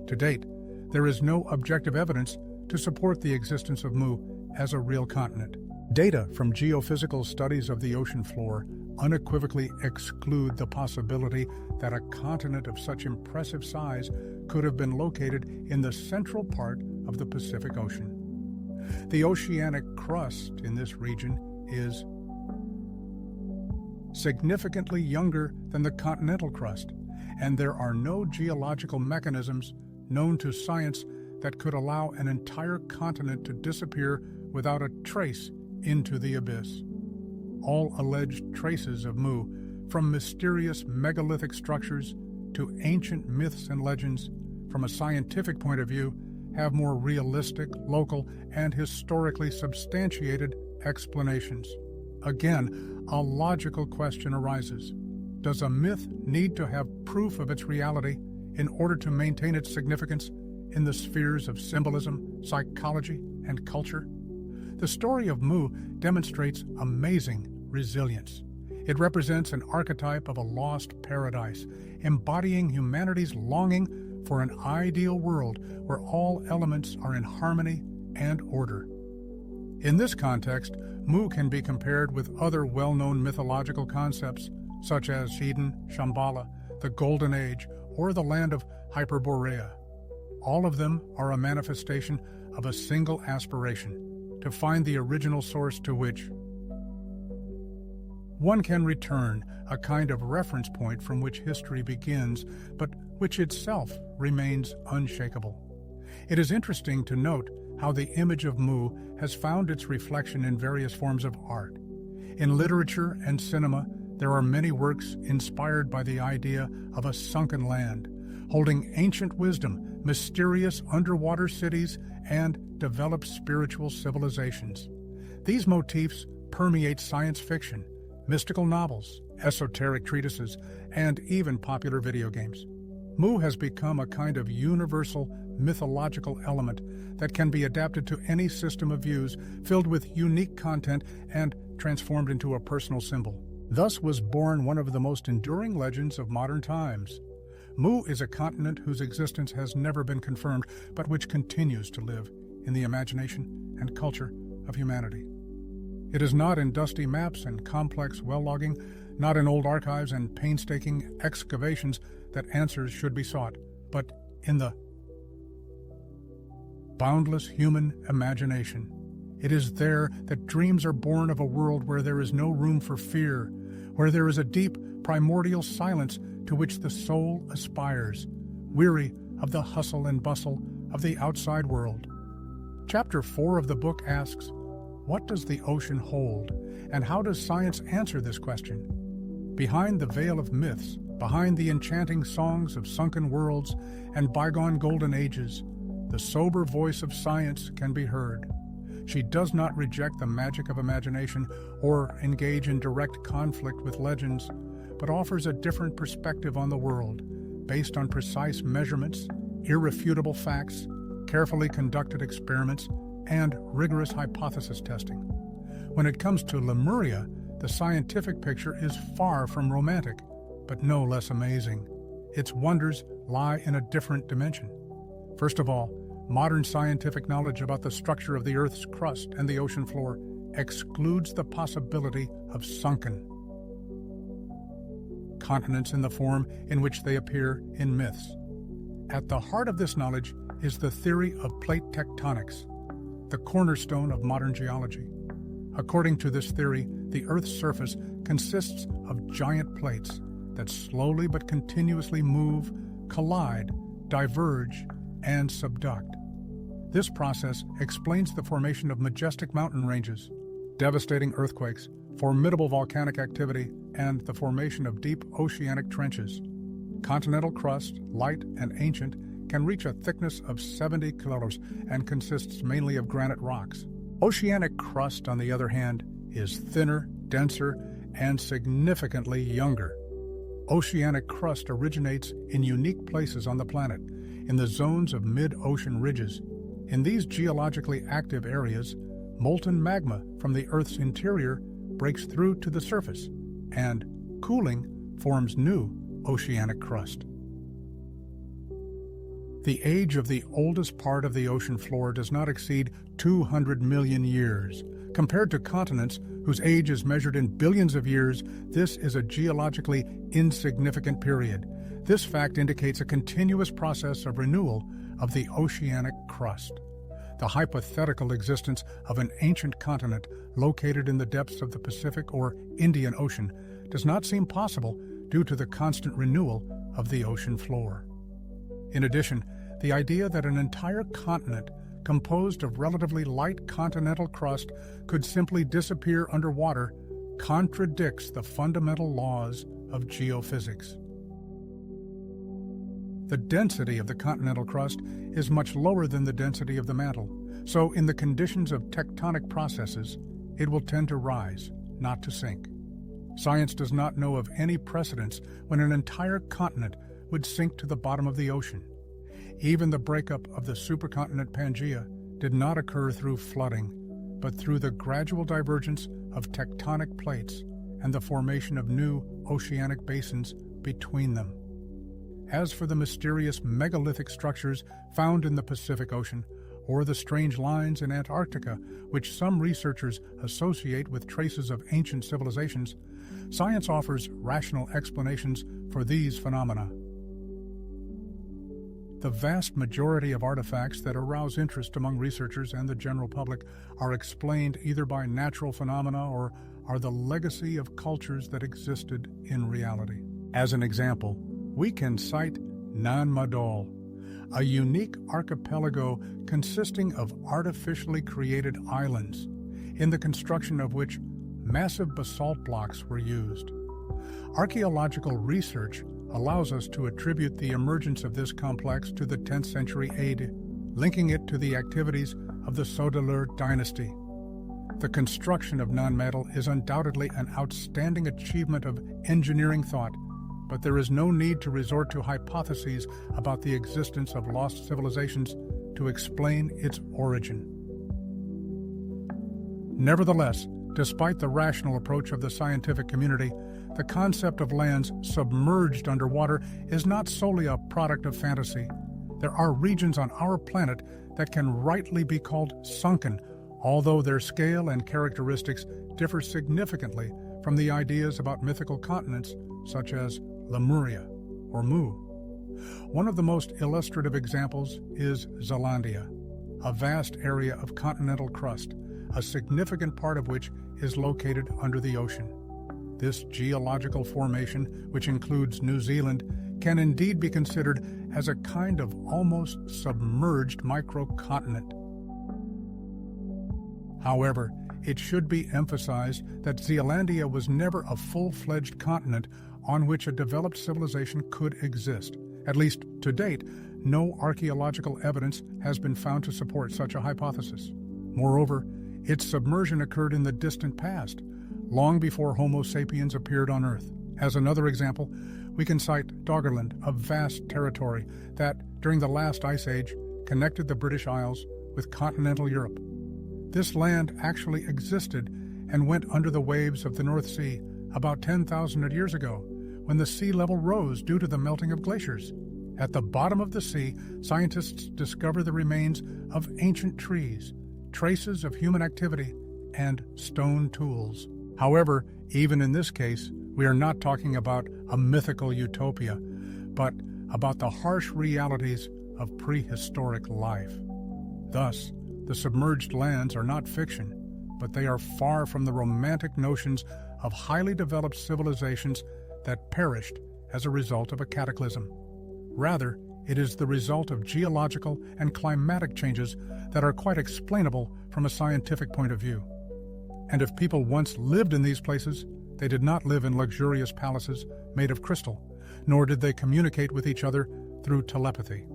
To date, there is no objective evidence to support the existence of Mu as a real continent. Data from geophysical studies of the ocean floor unequivocally exclude the possibility that a continent of such impressive size could have been located in the central part of the Pacific Ocean. The oceanic crust in this region is significantly younger than the continental crust, and there are no geological mechanisms known to science that could allow an entire continent to disappear without a trace into the abyss. All alleged traces of Mu, from mysterious megalithic structures to ancient myths and legends, from a scientific point of view, have more realistic, local, and historically substantiated explanations. Again, a logical question arises. Does a myth need to have proof of its reality in order to maintain its significance in the spheres of symbolism, psychology, and culture? The story of Mu demonstrates amazing resilience. It represents an archetype of a lost paradise, embodying humanity's longing for an ideal world where all elements are in harmony and order. In this context, Mu can be compared with other well-known mythological concepts, such as Eden, Shambhala, the Golden Age, or the Land of Hyperborea. All of them are a manifestation of a single aspiration, to find the original source to which one can return, a kind of reference point from which history begins, but which itself remains unshakable. It is interesting to note how the image of Mu has found its reflection in various forms of art. In literature and cinema, there are many works inspired by the idea of a sunken land, holding ancient wisdom, mysterious underwater cities, and developed spiritual civilizations. These motifs permeate science fiction, mystical novels, esoteric treatises, and even popular video games. Mu has become a kind of universal mythological element that can be adapted to any system of views, filled with unique content and transformed into a personal symbol. Thus was born one of the most enduring legends of modern times. Mu is a continent whose existence has never been confirmed, but which continues to live in the imagination and culture of humanity. It is not in dusty maps and complex well logging, not in old archives and painstaking excavations that answers should be sought, but in the boundless human imagination. It is there that dreams are born of a world where there is no room for fear, where there is a deep, primordial silence to which the soul aspires, weary of the hustle and bustle of the outside world. Chapter 4 of the book asks, what does the ocean hold, and how does science answer this question? Behind the veil of myths, behind the enchanting songs of sunken worlds and bygone golden ages, the sober voice of science can be heard. She does not reject the magic of imagination or engage in direct conflict with legends, but offers a different perspective on the world, based on precise measurements, irrefutable facts, carefully conducted experiments, and rigorous hypothesis testing. When it comes to Lemuria, the scientific picture is far from romantic, but no less amazing. Its wonders lie in a different dimension. First of all, modern scientific knowledge about the structure of the Earth's crust and the ocean floor excludes the possibility of sunken continents in the form in which they appear in myths. At the heart of this knowledge is the theory of plate tectonics, the cornerstone of modern geology. According to this theory, the Earth's surface consists of giant plates that slowly but continuously move, collide, diverge, and subduct. This process explains the formation of majestic mountain ranges, devastating earthquakes, formidable volcanic activity, and the formation of deep oceanic trenches. Continental crust, light and ancient, can reach a thickness of 70 kilometers and consists mainly of granite rocks. Oceanic crust, on the other hand, is thinner, denser, and significantly younger. Oceanic crust originates in unique places on the planet, in the zones of mid-ocean ridges. In these geologically active areas, molten magma from the Earth's interior breaks through to the surface, and cooling forms new oceanic crust. The age of the oldest part of the ocean floor does not exceed 200 million years. Compared to continents whose age is measured in billions of years, this is a geologically insignificant period. This fact indicates a continuous process of renewal of the oceanic crust. The hypothetical existence of an ancient continent located in the depths of the Pacific or Indian Ocean does not seem possible due to the constant renewal of the ocean floor. In addition, the idea that an entire continent composed of relatively light continental crust could simply disappear underwater contradicts the fundamental laws of geophysics. The density of the continental crust is much lower than the density of the mantle, so in the conditions of tectonic processes, it will tend to rise, not to sink. Science does not know of any precedents when an entire continent would sink to the bottom of the ocean. Even the breakup of the supercontinent Pangaea did not occur through flooding, but through the gradual divergence of tectonic plates and the formation of new oceanic basins between them. As for the mysterious megalithic structures found in the Pacific Ocean, or the strange lines in Antarctica, which some researchers associate with traces of ancient civilizations, science offers rational explanations for these phenomena. The vast majority of artifacts that arouse interest among researchers and the general public are explained either by natural phenomena or are the legacy of cultures that existed in reality. As an example, we can cite Nan Madol, a unique archipelago consisting of artificially created islands, in the construction of which massive basalt blocks were used. Archaeological research allows us to attribute the emergence of this complex to the 10th century AD, linking it to the activities of the Sodelur dynasty. The construction of Nan Madol is undoubtedly an outstanding achievement of engineering thought, but there is no need to resort to hypotheses about the existence of lost civilizations to explain its origin. Nevertheless, despite the rational approach of the scientific community, the concept of lands submerged underwater is not solely a product of fantasy. There are regions on our planet that can rightly be called sunken, although their scale and characteristics differ significantly from the ideas about mythical continents such as Lemuria or Mu. One of the most illustrative examples is Zealandia, a vast area of continental crust, a significant part of which is located under the ocean. This geological formation, which includes New Zealand, can indeed be considered as a kind of almost submerged microcontinent. However, it should be emphasized that Zealandia was never a full-fledged continent on which a developed civilization could exist. At least to date, no archaeological evidence has been found to support such a hypothesis. Moreover, its submersion occurred in the distant past, long before Homo sapiens appeared on Earth. As another example, we can cite Doggerland, a vast territory that, during the last ice age, connected the British Isles with continental Europe. This land actually existed and went under the waves of the North Sea about 10,000 years ago, when the sea level rose due to the melting of glaciers. At the bottom of the sea, scientists discover the remains of ancient trees, traces of human activity, and stone tools. However, even in this case, we are not talking about a mythical utopia, but about the harsh realities of prehistoric life. Thus, the submerged lands are not fiction, but they are far from the romantic notions of highly developed civilizations that perished as a result of a cataclysm. Rather, it is the result of geological and climatic changes that are quite explainable from a scientific point of view. And if people once lived in these places, they did not live in luxurious palaces made of crystal, nor did they communicate with each other through telepathy.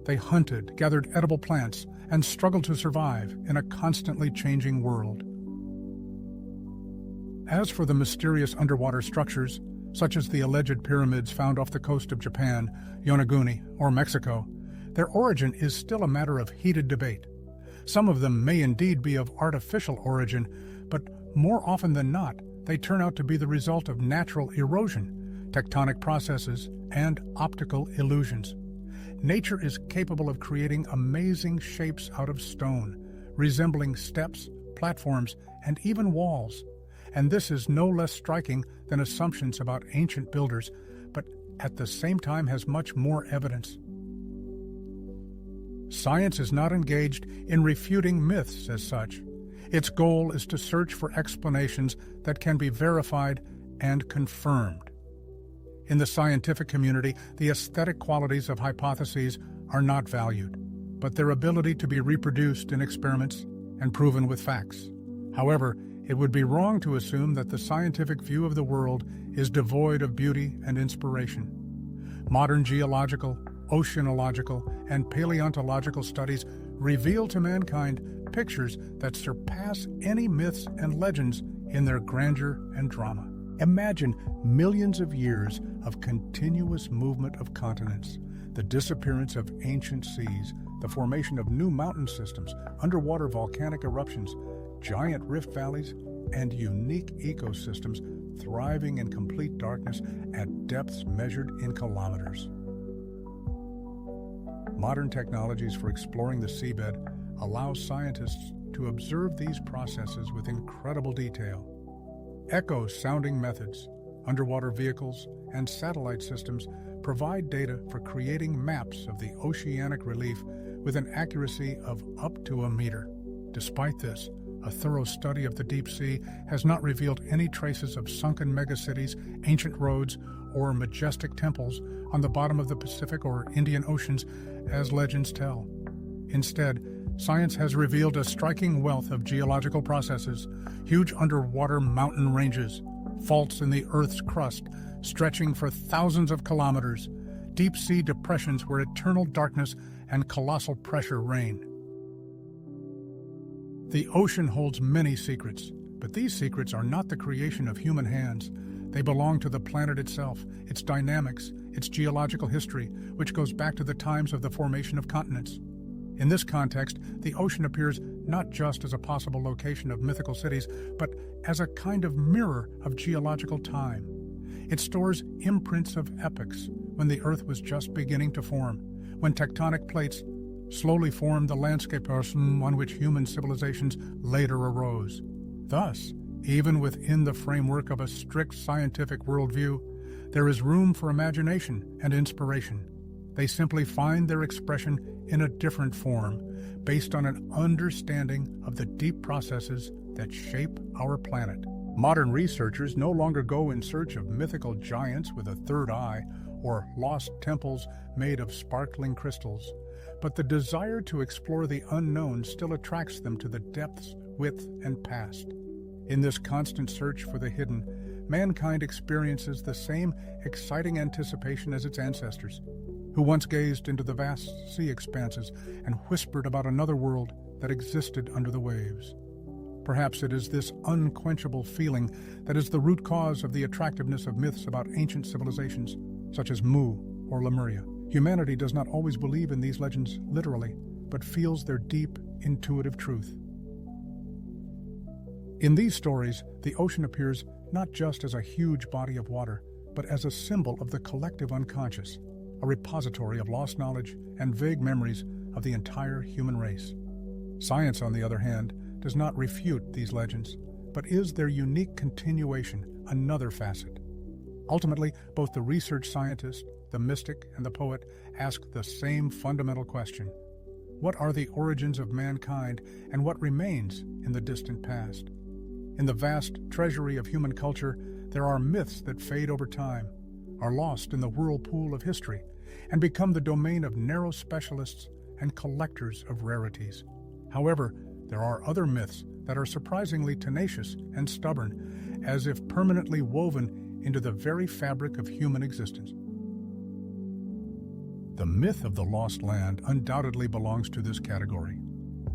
They hunted, gathered edible plants, and struggled to survive in a constantly changing world. As for the mysterious underwater structures, such as the alleged pyramids found off the coast of Japan, Yonaguni, or Mexico, their origin is still a matter of heated debate. Some of them may indeed be of artificial origin, but more often than not, they turn out to be the result of natural erosion, tectonic processes, and optical illusions. Nature is capable of creating amazing shapes out of stone, resembling steps, platforms, and even walls. And this is no less striking than assumptions about ancient builders, but at the same time has much more evidence. Science is not engaged in refuting myths as such. Its goal is to search for explanations that can be verified and confirmed. In the scientific community, the aesthetic qualities of hypotheses are not valued, but their ability to be reproduced in experiments and proven with facts. However, it would be wrong to assume that the scientific view of the world is devoid of beauty and inspiration. Modern geological, oceanological, and paleontological studies reveal to mankind pictures that surpass any myths and legends in their grandeur and drama. Imagine millions of years of continuous movement of continents, the disappearance of ancient seas, the formation of new mountain systems, underwater volcanic eruptions, giant rift valleys, and unique ecosystems thriving in complete darkness at depths measured in kilometers. Modern technologies for exploring the seabed allow scientists to observe these processes with incredible detail. Echo sounding methods, underwater vehicles, and satellite systems provide data for creating maps of the oceanic relief with an accuracy of up to a meter. Despite this, a thorough study of the deep sea has not revealed any traces of sunken megacities, ancient roads, or majestic temples on the bottom of the Pacific or Indian Oceans, as legends tell. Instead, science has revealed a striking wealth of geological processes, huge underwater mountain ranges, faults in the Earth's crust stretching for thousands of kilometers, deep-sea depressions where eternal darkness and colossal pressure reign. The ocean holds many secrets, but these secrets are not the creation of human hands. They belong to the planet itself, its dynamics, its geological history, which goes back to the times of the formation of continents. In this context, the ocean appears not just as a possible location of mythical cities, but as a kind of mirror of geological time. It stores imprints of epochs when the Earth was just beginning to form, when tectonic plates slowly formed the landscape on which human civilizations later arose. Thus, even within the framework of a strict scientific worldview, there is room for imagination and inspiration. They simply find their expression in a different form, based on an understanding of the deep processes that shape our planet. Modern researchers no longer go in search of mythical giants with a third eye or lost temples made of sparkling crystals, but the desire to explore the unknown still attracts them to the depths, width, and past. In this constant search for the hidden, mankind experiences the same exciting anticipation as its ancestors, who once gazed into the vast sea expanses and whispered about another world that existed under the waves. Perhaps it is this unquenchable feeling that is the root cause of the attractiveness of myths about ancient civilizations, such as Mu or Lemuria. Humanity does not always believe in these legends literally, but feels their deep, intuitive truth. In these stories, the ocean appears not just as a huge body of water, but as a symbol of the collective unconscious, a repository of lost knowledge and vague memories of the entire human race. Science, on the other hand, does not refute these legends, but is their unique continuation, another facet. Ultimately, both the research scientist, the mystic, and the poet ask the same fundamental question: what are the origins of mankind, and what remains in the distant past? In the vast treasury of human culture, there are myths that fade over time, are lost in the whirlpool of history, and become the domain of narrow specialists and collectors of rarities. However, there are other myths that are surprisingly tenacious and stubborn, as if permanently woven into the very fabric of human existence. The myth of the lost land undoubtedly belongs to this category.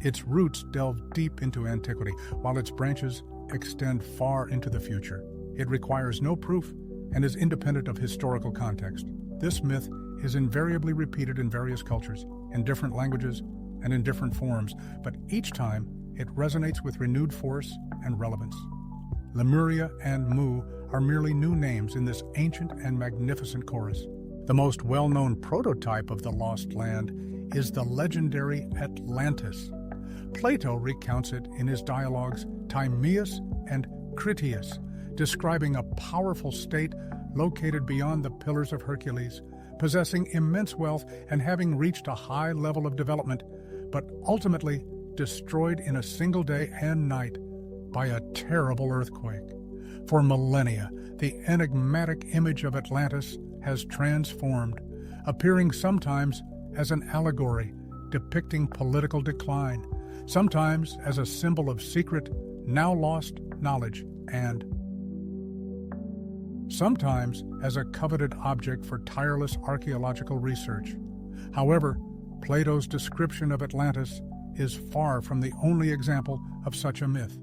Its roots delve deep into antiquity, while its branches extend far into the future. It requires no proof and is independent of historical context. This myth is invariably repeated in various cultures, in different languages, and in different forms, but each time it resonates with renewed force and relevance. Lemuria and Mu are merely new names in this ancient and magnificent chorus. The most well-known prototype of the lost land is the legendary Atlantis. Plato recounts it in his dialogues Timaeus and Critias, describing a powerful state located beyond the Pillars of Hercules, possessing immense wealth and having reached a high level of development, but ultimately destroyed in a single day and night by a terrible earthquake. For millennia, the enigmatic image of Atlantis has transformed, appearing sometimes as an allegory depicting political decline, sometimes as a symbol of secret, now lost knowledge, and sometimes as a coveted object for tireless archaeological research. However, Plato's description of Atlantis is far from the only example of such a myth.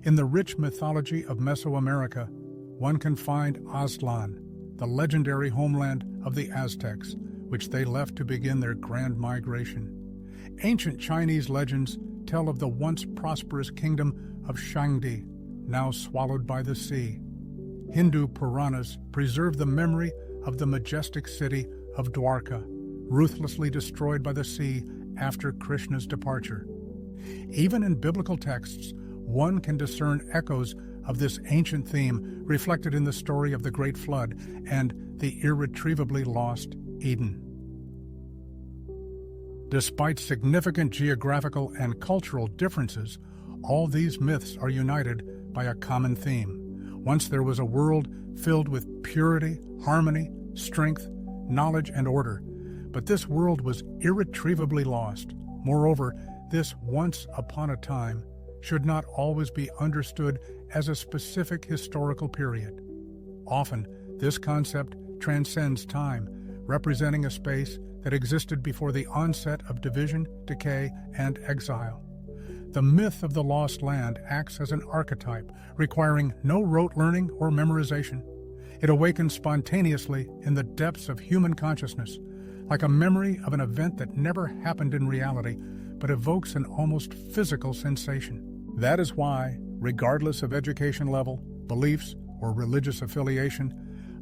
In the rich mythology of Mesoamerica, one can find Aztlan, the legendary homeland of the Aztecs, which they left to begin their grand migration. Ancient Chinese legends tell of the once prosperous kingdom of Shangdi, now swallowed by the sea. Hindu Puranas preserve the memory of the majestic city of Dwarka, ruthlessly destroyed by the sea after Krishna's departure. Even in biblical texts, one can discern echoes of this ancient theme reflected in the story of the Great Flood and the irretrievably lost Eden. Despite significant geographical and cultural differences, all these myths are united by a common theme. Once there was a world filled with purity, harmony, strength, knowledge, and order, but this world was irretrievably lost. Moreover, this once upon a time should not always be understood as a specific historical period. Often, this concept transcends time, representing a space that existed before the onset of division, decay, and exile. The myth of the lost land acts as an archetype, requiring no rote learning or memorization. It awakens spontaneously in the depths of human consciousness, like a memory of an event that never happened in reality, but evokes an almost physical sensation. That is why, regardless of education level, beliefs, or religious affiliation,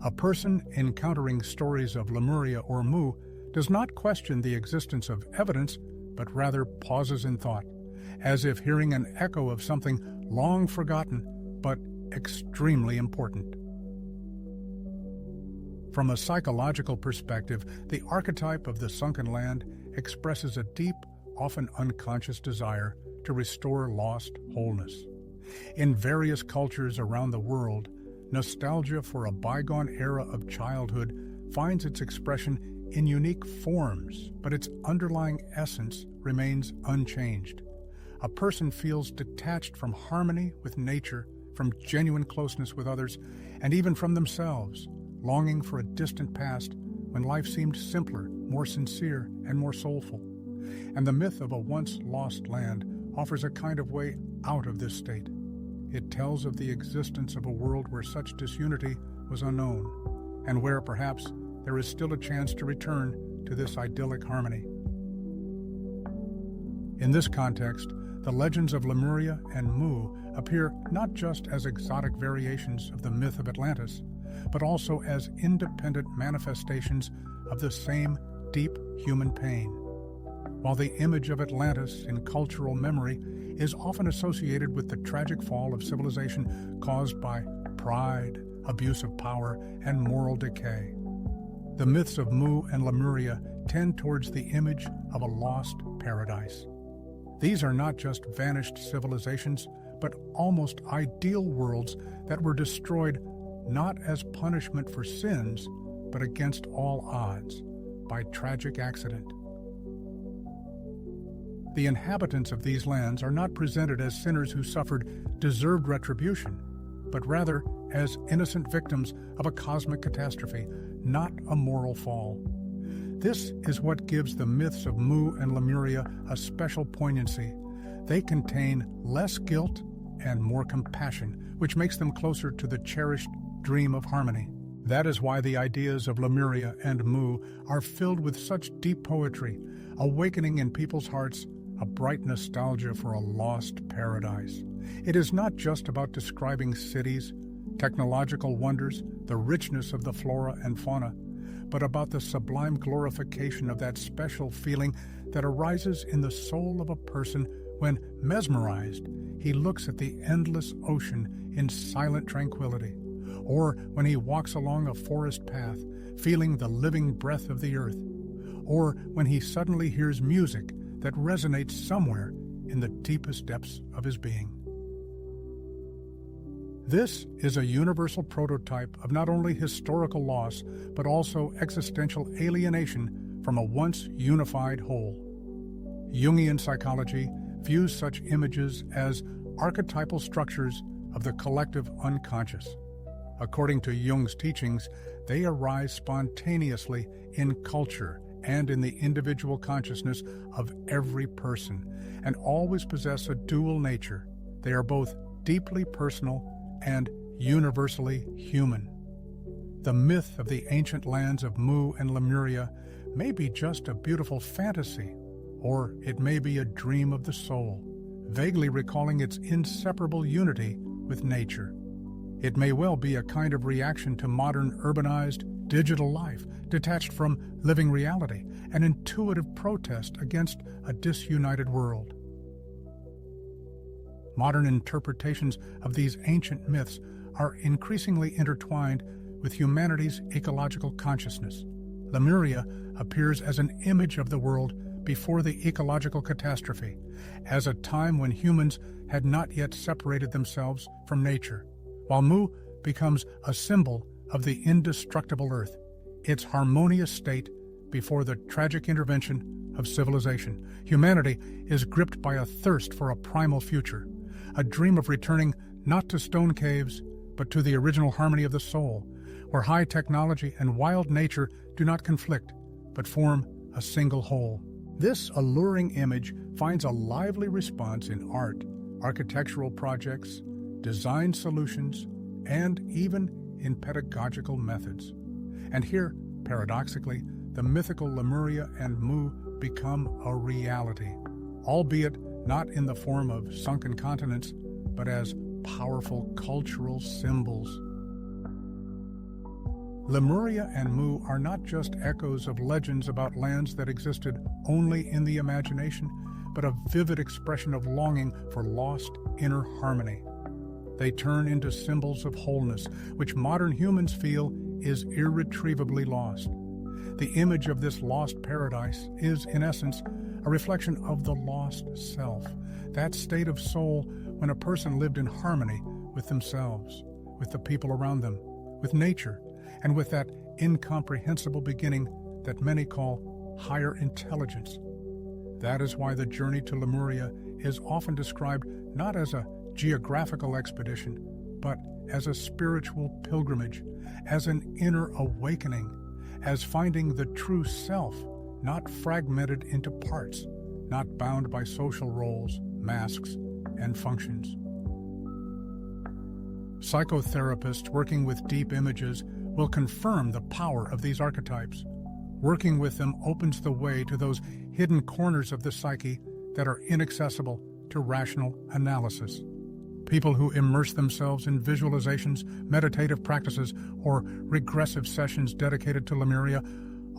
a person encountering stories of Lemuria or Mu does not question the existence of evidence, but rather pauses in thought, as if hearing an echo of something long forgotten, but extremely important. From a psychological perspective, the archetype of the sunken land expresses a deep, often unconscious desire to restore lost wholeness. In various cultures around the world, nostalgia for a bygone era of childhood finds its expression in unique forms, but its underlying essence remains unchanged. A person feels detached from harmony with nature, from genuine closeness with others, and even from themselves, longing for a distant past when life seemed simpler, more sincere, and more soulful. And the myth of a once lost land offers a kind of way out of this state. It tells of the existence of a world where such disunity was unknown, and where perhaps there is still a chance to return to this idyllic harmony. In this context, the legends of Lemuria and Mu appear not just as exotic variations of the myth of Atlantis, but also as independent manifestations of the same deep human pain. While the image of Atlantis in cultural memory is often associated with the tragic fall of civilization caused by pride, abuse of power, and moral decay, the myths of Mu and Lemuria tend towards the image of a lost paradise. These are not just vanished civilizations, but almost ideal worlds that were destroyed not as punishment for sins, but against all odds, by tragic accident. The inhabitants of these lands are not presented as sinners who suffered deserved retribution, but rather as innocent victims of a cosmic catastrophe, not a moral fall. This is what gives the myths of Mu and Lemuria a special poignancy. They contain less guilt and more compassion, which makes them closer to the cherished dream of harmony. That is why the ideas of Lemuria and Mu are filled with such deep poetry, awakening in people's hearts a bright nostalgia for a lost paradise. It is not just about describing cities, technological wonders, the richness of the flora and fauna, but about the sublime glorification of that special feeling that arises in the soul of a person when, mesmerized, he looks at the endless ocean in silent tranquility, or when he walks along a forest path, feeling the living breath of the earth, or when he suddenly hears music that resonates somewhere in the deepest depths of his being. This is a universal prototype of not only historical loss, but also existential alienation from a once unified whole. Jungian psychology views such images as archetypal structures of the collective unconscious. According to Jung's teachings, they arise spontaneously in culture and in the individual consciousness of every person, and always possess a dual nature. They are both deeply personal and universally human. The myth of the ancient lands of Mu and Lemuria may be just a beautiful fantasy, or it may be a dream of the soul, vaguely recalling its inseparable unity with nature. It may well be a kind of reaction to modern urbanized, digital life, detached from living reality, an intuitive protest against a disunited world. Modern interpretations of these ancient myths are increasingly intertwined with humanity's ecological consciousness. Lemuria appears as an image of the world before the ecological catastrophe, as a time when humans had not yet separated themselves from nature, while Mu becomes a symbol of the indestructible earth, its harmonious state before the tragic intervention of civilization. Humanity is gripped by a thirst for a primal future, a dream of returning not to stone caves, but to the original harmony of the soul, where high technology and wild nature do not conflict, but form a single whole. This alluring image finds a lively response in art, architectural projects, design solutions, and even in pedagogical methods. And here, paradoxically, the mythical Lemuria and Mu become a reality, albeit not in the form of sunken continents, but as powerful cultural symbols. Lemuria and Mu are not just echoes of legends about lands that existed only in the imagination, but a vivid expression of longing for lost inner harmony. They turn into symbols of wholeness, which modern humans feel is irretrievably lost. The image of this lost paradise is, in essence, a reflection of the lost self, that state of soul when a person lived in harmony with themselves, with the people around them, with nature, and with that incomprehensible beginning that many call higher intelligence. That is why the journey to Lemuria is often described not as a geographical expedition, but as a spiritual pilgrimage, as an inner awakening, as finding the true self, not fragmented into parts, not bound by social roles, masks, and functions. Psychotherapists working with deep images will confirm the power of these archetypes. Working with them opens the way to those hidden corners of the psyche that are inaccessible to rational analysis. People who immerse themselves in visualizations, meditative practices, or regressive sessions dedicated to Lemuria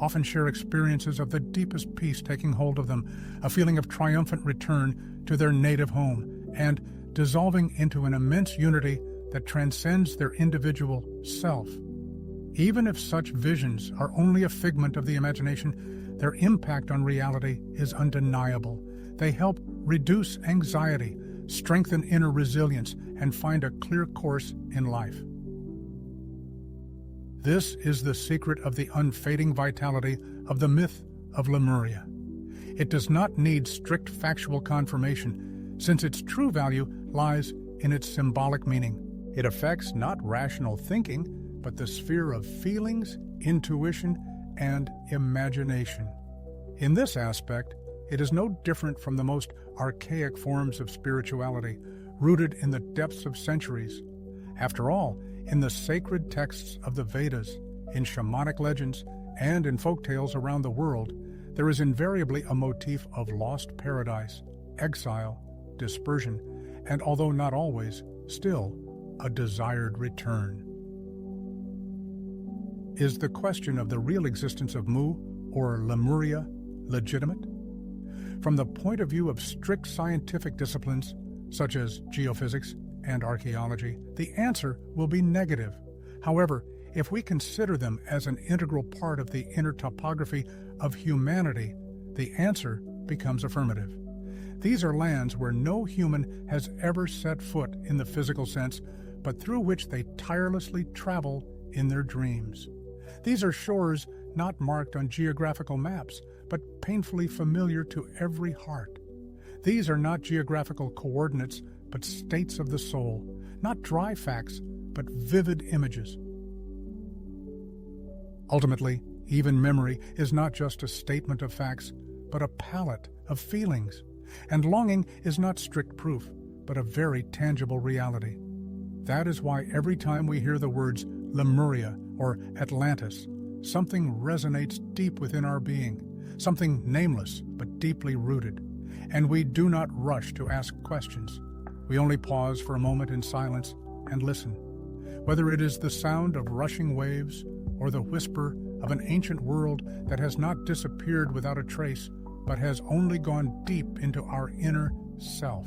often share experiences of the deepest peace taking hold of them, a feeling of triumphant return to their native home, and dissolving into an immense unity that transcends their individual self. Even if such visions are only a figment of the imagination, their impact on reality is undeniable. They help reduce anxiety, strengthen inner resilience, and find a clear course in life. This is the secret of the unfading vitality of the myth of Lemuria. It does not need strict factual confirmation, since its true value lies in its symbolic meaning. It affects not rational thinking, but the sphere of feelings, intuition, and imagination. In this aspect, it is no different from the most archaic forms of spirituality, rooted in the depths of centuries. After all, in the sacred texts of the Vedas, in shamanic legends, and in folktales around the world, there is invariably a motif of lost paradise, exile, dispersion, and although not always, still a desired return. Is the question of the real existence of Mu, or Lemuria, legitimate? From the point of view of strict scientific disciplines, such as geophysics and archaeology, the answer will be negative. However, if we consider them as an integral part of the inner topography of humanity, the answer becomes affirmative. These are lands where no human has ever set foot in the physical sense, but through which they tirelessly travel in their dreams. These are shores not marked on geographical maps, but painfully familiar to every heart. These are not geographical coordinates, but states of the soul, not dry facts, but vivid images. Ultimately, even memory is not just a statement of facts, but a palette of feelings. And longing is not strict proof, but a very tangible reality. That is why every time we hear the words Lemuria or Atlantis, something resonates deep within our being, something nameless but deeply rooted. And we do not rush to ask questions. We only pause for a moment in silence and listen. Whether it is the sound of rushing waves or the whisper of an ancient world that has not disappeared without a trace, but has only gone deep into our inner self.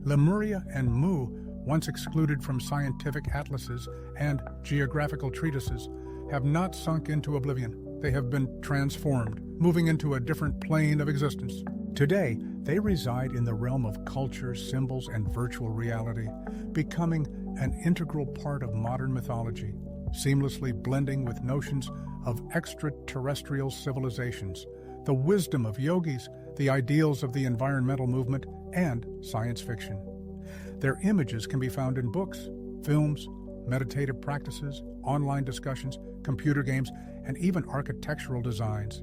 Lemuria and Mu, once excluded from scientific atlases and geographical treatises, have not sunk into oblivion. They have been transformed, moving into a different plane of existence. Today, they reside in the realm of culture, symbols, and virtual reality, becoming an integral part of modern mythology, seamlessly blending with notions of extraterrestrial civilizations, the wisdom of yogis, the ideals of the environmental movement, and science fiction. Their images can be found in books, films, meditative practices, online discussions, computer games, and even architectural designs.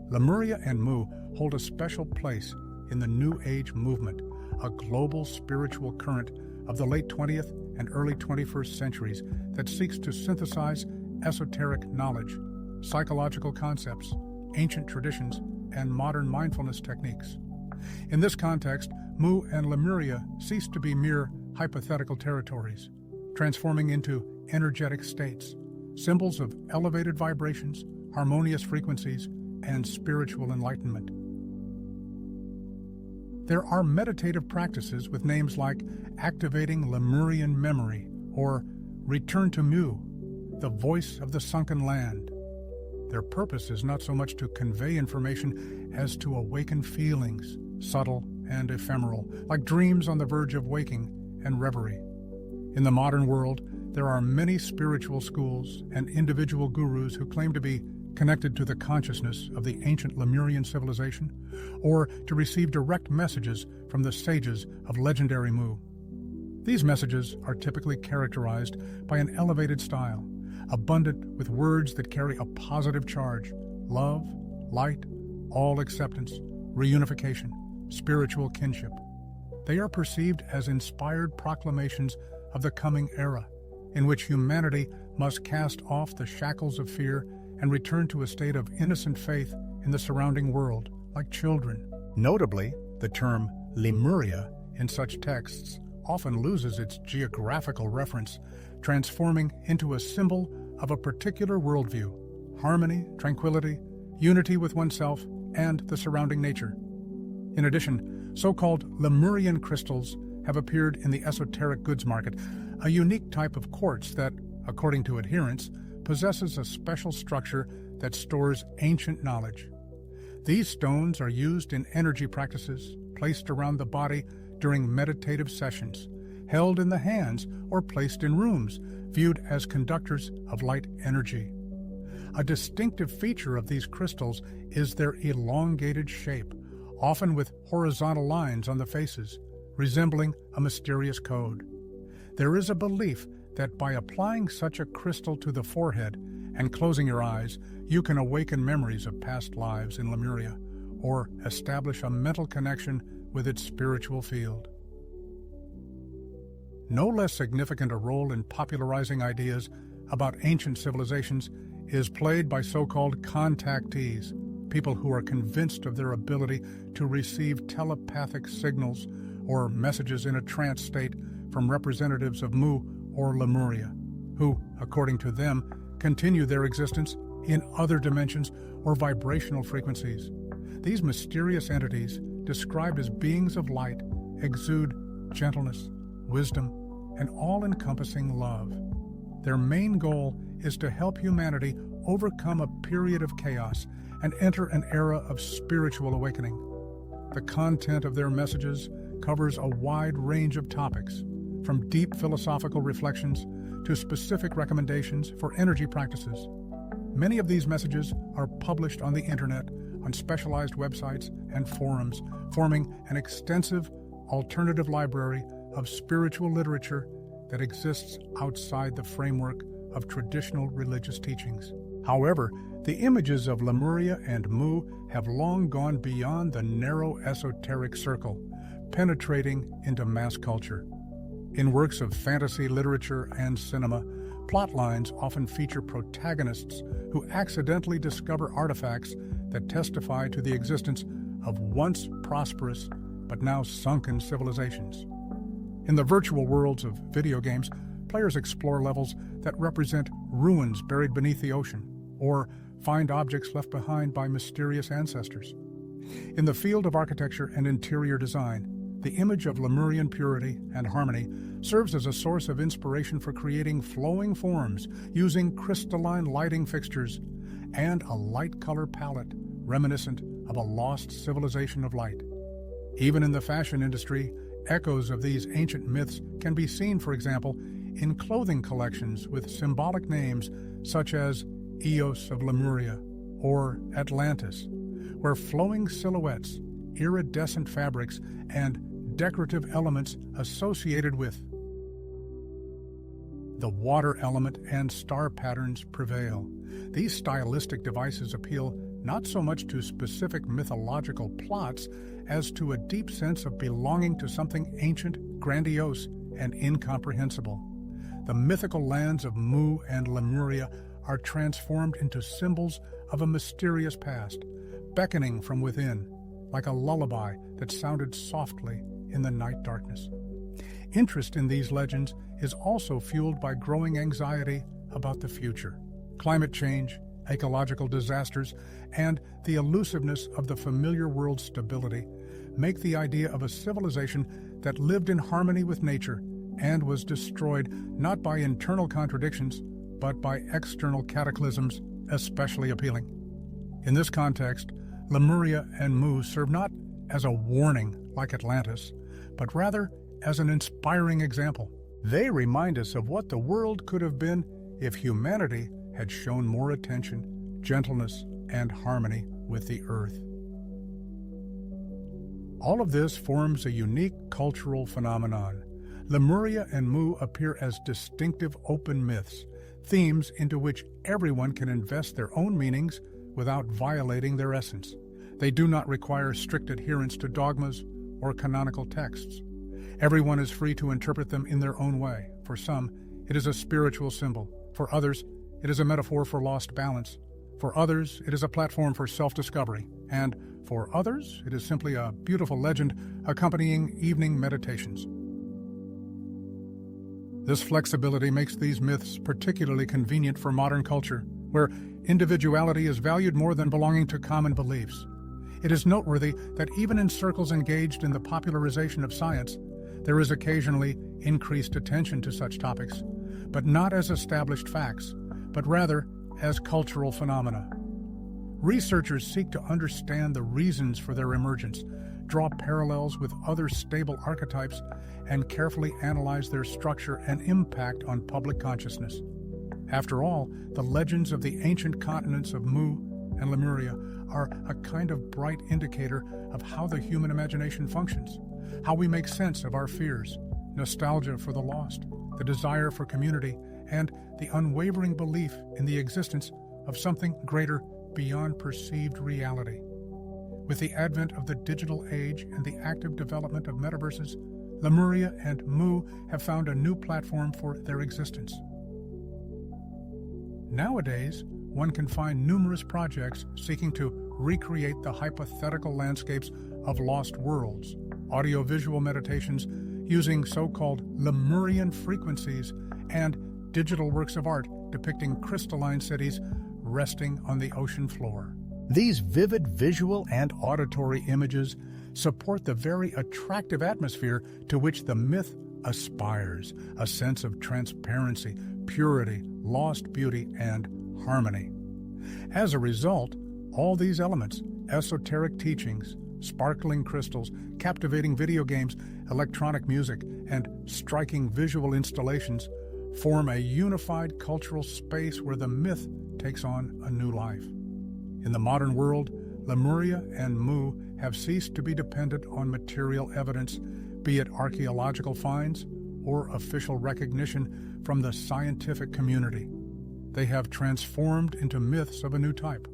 Lemuria and Mu hold a special place in the New Age movement, a global spiritual current of the late 20th and early 21st centuries that seeks to synthesize esoteric knowledge, psychological concepts, ancient traditions, and modern mindfulness techniques. In this context, Mu and Lemuria cease to be mere hypothetical territories, transforming into energetic states, symbols of elevated vibrations, harmonious frequencies, and spiritual enlightenment. There are meditative practices with names like activating Lemurian memory or return to Mu, the voice of the sunken land. Their purpose is not so much to convey information as to awaken feelings, subtle and ephemeral, like dreams on the verge of waking and reverie. In the modern world, there are many spiritual schools and individual gurus who claim to be connected to the consciousness of the ancient Lemurian civilization, or to receive direct messages from the sages of legendary Mu. These messages are typically characterized by an elevated style, abundant with words that carry a positive charge: love, light, all acceptance, reunification, spiritual kinship. They are perceived as inspired proclamations of the coming era, in which humanity must cast off the shackles of fear and return to a state of innocent faith in the surrounding world, like children. Notably, the term Lemuria in such texts often loses its geographical reference, transforming into a symbol of a particular worldview: harmony, tranquility, unity with oneself and the surrounding nature. In addition, so-called Lemurian crystals have appeared in the esoteric goods market, a unique type of quartz that, according to adherents, possesses a special structure that stores ancient knowledge. These stones are used in energy practices, placed around the body during meditative sessions, held in the hands, or placed in rooms, viewed as conductors of light energy. A distinctive feature of these crystals is their elongated shape, often with horizontal lines on the faces, resembling a mysterious code. There is a belief that by applying such a crystal to the forehead and closing your eyes, you can awaken memories of past lives in Lemuria, or establish a mental connection with its spiritual field. No less significant a role in popularizing ideas about ancient civilizations is played by so-called contactees, people who are convinced of their ability to receive telepathic signals or messages in a trance state from representatives of Mu or Lemuria, who, according to them, continue their existence in other dimensions or vibrational frequencies. These mysterious entities, described as beings of light, exude gentleness, wisdom, and all-encompassing love. Their main goal is to help humanity overcome a period of chaos and enter an era of spiritual awakening. The content of their messages covers a wide range of topics, from deep philosophical reflections to specific recommendations for energy practices. Many of these messages are published on the internet, on specialized websites and forums, forming an extensive alternative library of spiritual literature that exists outside the framework of traditional religious teachings. However, the images of Lemuria and Mu have long gone beyond the narrow esoteric circle, penetrating into mass culture. In works of fantasy literature and cinema, plot lines often feature protagonists who accidentally discover artifacts that testify to the existence of once prosperous but now sunken civilizations. In the virtual worlds of video games, players explore levels that represent ruins buried beneath the ocean, or find objects left behind by mysterious ancestors. In the field of architecture and interior design, The image of Lemurian purity and harmony serves as a source of inspiration for creating flowing forms using crystalline lighting fixtures and a light color palette reminiscent of a lost civilization of light. Even in the fashion industry, echoes of these ancient myths can be seen, for example, in clothing collections with symbolic names such as Eos of Lemuria or Atlantis, where flowing silhouettes, iridescent fabrics, and decorative elements associated with the water element and star patterns prevail. These stylistic devices appeal not so much to specific mythological plots as to a deep sense of belonging to something ancient, grandiose, and incomprehensible. The mythical lands of Mu and Lemuria are transformed into symbols of a mysterious past, beckoning from within, like a lullaby that sounded softly in the night darkness. Interest in these legends is also fueled by growing anxiety about the future. Climate change, ecological disasters, and the elusiveness of the familiar world's stability make the idea of a civilization that lived in harmony with nature and was destroyed not by internal contradictions, but by external cataclysms especially appealing. In this context, Lemuria and Mu serve not as a warning like Atlantis, but rather as an inspiring example. They remind us of what the world could have been if humanity had shown more attention, gentleness, and harmony with the earth. All of this forms a unique cultural phenomenon. Lemuria and Mu appear as distinctive open myths, themes into which everyone can invest their own meanings without violating their essence. They do not require strict adherence to dogmas or canonical texts. Everyone is free to interpret them in their own way. For some, it is a spiritual symbol. For others, it is a metaphor for lost balance. For others, it is a platform for self-discovery. And for others, it is simply a beautiful legend accompanying evening meditations. This flexibility makes these myths particularly convenient for modern culture, where individuality is valued more than belonging to common beliefs. It is noteworthy that even in circles engaged in the popularization of science, there is occasionally increased attention to such topics, but not as established facts, but rather as cultural phenomena. Researchers seek to understand the reasons for their emergence, draw parallels with other stable archetypes, and carefully analyze their structure and impact on public consciousness. After all, the legends of the ancient continents of Mu and Lemuria are a kind of bright indicator of how the human imagination functions, how we make sense of our fears, nostalgia for the lost, the desire for community, and the unwavering belief in the existence of something greater beyond perceived reality. With the advent of the digital age and the active development of metaverses, Lemuria and Mu have found a new platform for their existence. Nowadays, one can find numerous projects seeking to recreate the hypothetical landscapes of lost worlds, audiovisual meditations using so-called Lemurian frequencies, and digital works of art depicting crystalline cities resting on the ocean floor. These vivid visual and auditory images support the very attractive atmosphere to which the myth aspires, a sense of transparency, purity, lost beauty, and harmony. As a result, all these elements, esoteric teachings, sparkling crystals, captivating video games, electronic music, and striking visual installations, form a unified cultural space where the myth takes on a new life. In the modern world, Lemuria and Mu have ceased to be dependent on material evidence, be it archaeological finds or official recognition from the scientific community. They have transformed into myths of a new type,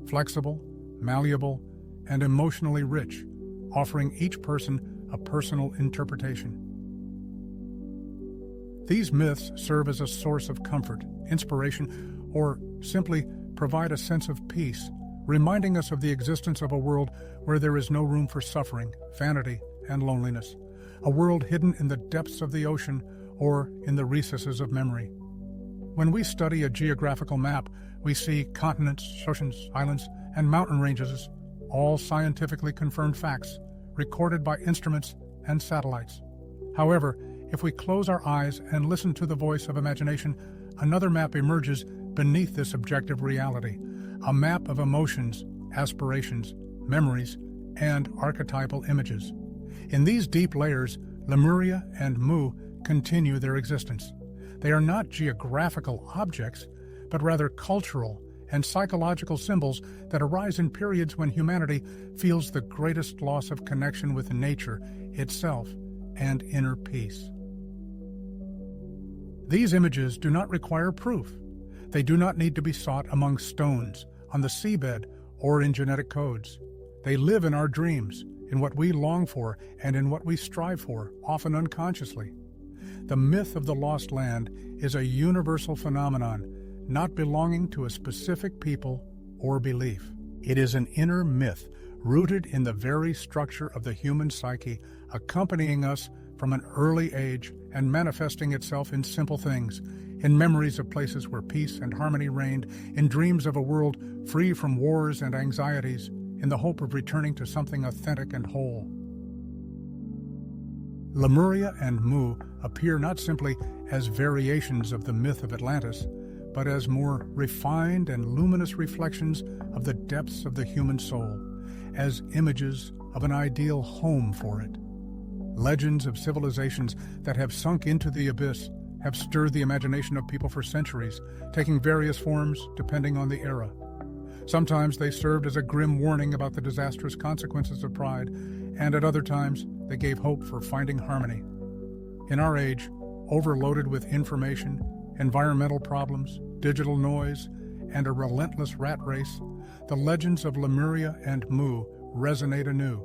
flexible, malleable, and emotionally rich, offering each person a personal interpretation. These myths serve as a source of comfort, inspiration, or simply provide a sense of peace, reminding us of the existence of a world where there is no room for suffering, vanity, and loneliness, a world hidden in the depths of the ocean or in the recesses of memory. When we study a geographical map, we see continents, oceans, islands, and mountain ranges, all scientifically confirmed facts, recorded by instruments and satellites. However, if we close our eyes and listen to the voice of imagination, another map emerges beneath this objective reality, a map of emotions, aspirations, memories, and archetypal images. In these deep layers, Lemuria and Mu continue their existence. They are not geographical objects, but rather cultural and psychological symbols that arise in periods when humanity feels the greatest loss of connection with nature itself and inner peace. These images do not require proof. They do not need to be sought among stones, on the seabed, or in genetic codes. They live in our dreams, in what we long for and in what we strive for, often unconsciously. The myth of the lost land is a universal phenomenon, not belonging to a specific people or belief. It is an inner myth rooted in the very structure of the human psyche, accompanying us from an early age and manifesting itself in simple things, in memories of places where peace and harmony reigned, in dreams of a world free from wars and anxieties, in the hope of returning to something authentic and whole. Lemuria and Mu appear not simply as variations of the myth of Atlantis, but as more refined and luminous reflections of the depths of the human soul, as images of an ideal home for it. Legends of civilizations that have sunk into the abyss have stirred the imagination of people for centuries, taking various forms depending on the era. Sometimes they served as a grim warning about the disastrous consequences of pride, and at other times they gave hope for finding harmony. In our age, overloaded with information, environmental problems, digital noise, and a relentless rat race, the legends of Lemuria and Mu resonate anew.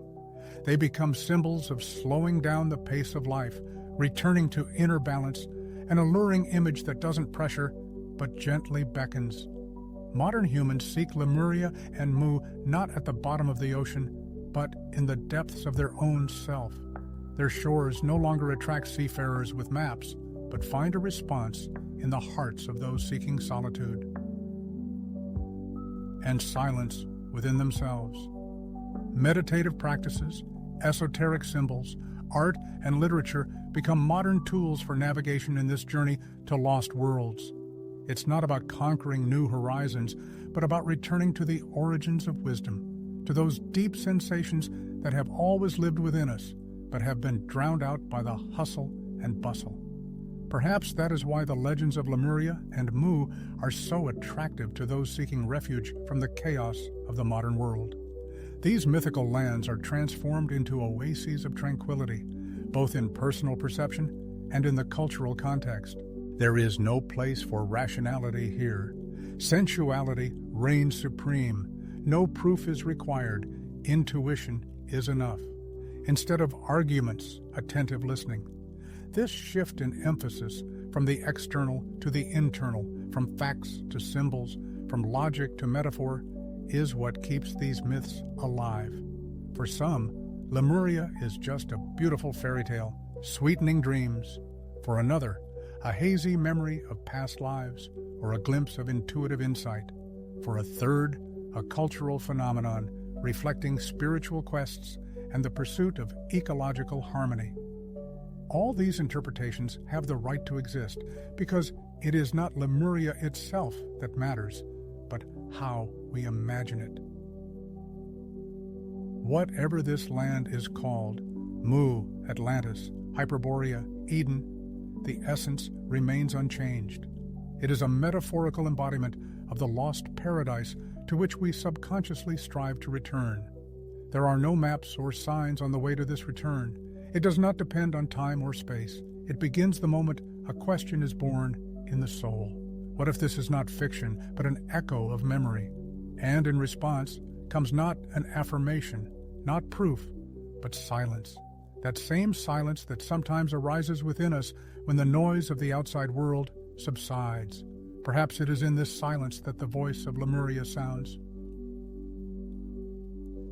They become symbols of slowing down the pace of life, returning to inner balance, an alluring image that doesn't pressure, but gently beckons. Modern humans seek Lemuria and Mu not at the bottom of the ocean, but in the depths of their own self. Their shores no longer attract seafarers with maps, but find a response in the hearts of those seeking solitude and silence within themselves. Meditative practices, esoteric symbols, art, and literature become modern tools for navigation in this journey to lost worlds. It's not about conquering new horizons, but about returning to the origins of wisdom, to those deep sensations that have always lived within us, but have been drowned out by the hustle and bustle. Perhaps that is why the legends of Lemuria and Mu are so attractive to those seeking refuge from the chaos of the modern world. These mythical lands are transformed into oases of tranquility, both in personal perception and in the cultural context. There is no place for rationality here. Sensuality reigns supreme. No proof is required. Intuition is enough. Instead of arguments, attentive listening. This shift in emphasis from the external to the internal, from facts to symbols, from logic to metaphor, is what keeps these myths alive. For some, Lemuria is just a beautiful fairy tale, sweetening dreams. For another, a hazy memory of past lives or a glimpse of intuitive insight. For a third, a cultural phenomenon reflecting spiritual quests and the pursuit of ecological harmony. All these interpretations have the right to exist because it is not Lemuria itself that matters, but how we imagine it. Whatever this land is called, Mu, Atlantis, Hyperborea, Eden, the essence remains unchanged. It is a metaphorical embodiment of the lost paradise to which we subconsciously strive to return. There are no maps or signs on the way to this return. It does not depend on time or space. It begins the moment a question is born in the soul. What if this is not fiction, but an echo of memory? And in response comes not an affirmation, not proof, but silence. That same silence that sometimes arises within us when the noise of the outside world subsides. Perhaps it is in this silence that the voice of Lemuria sounds.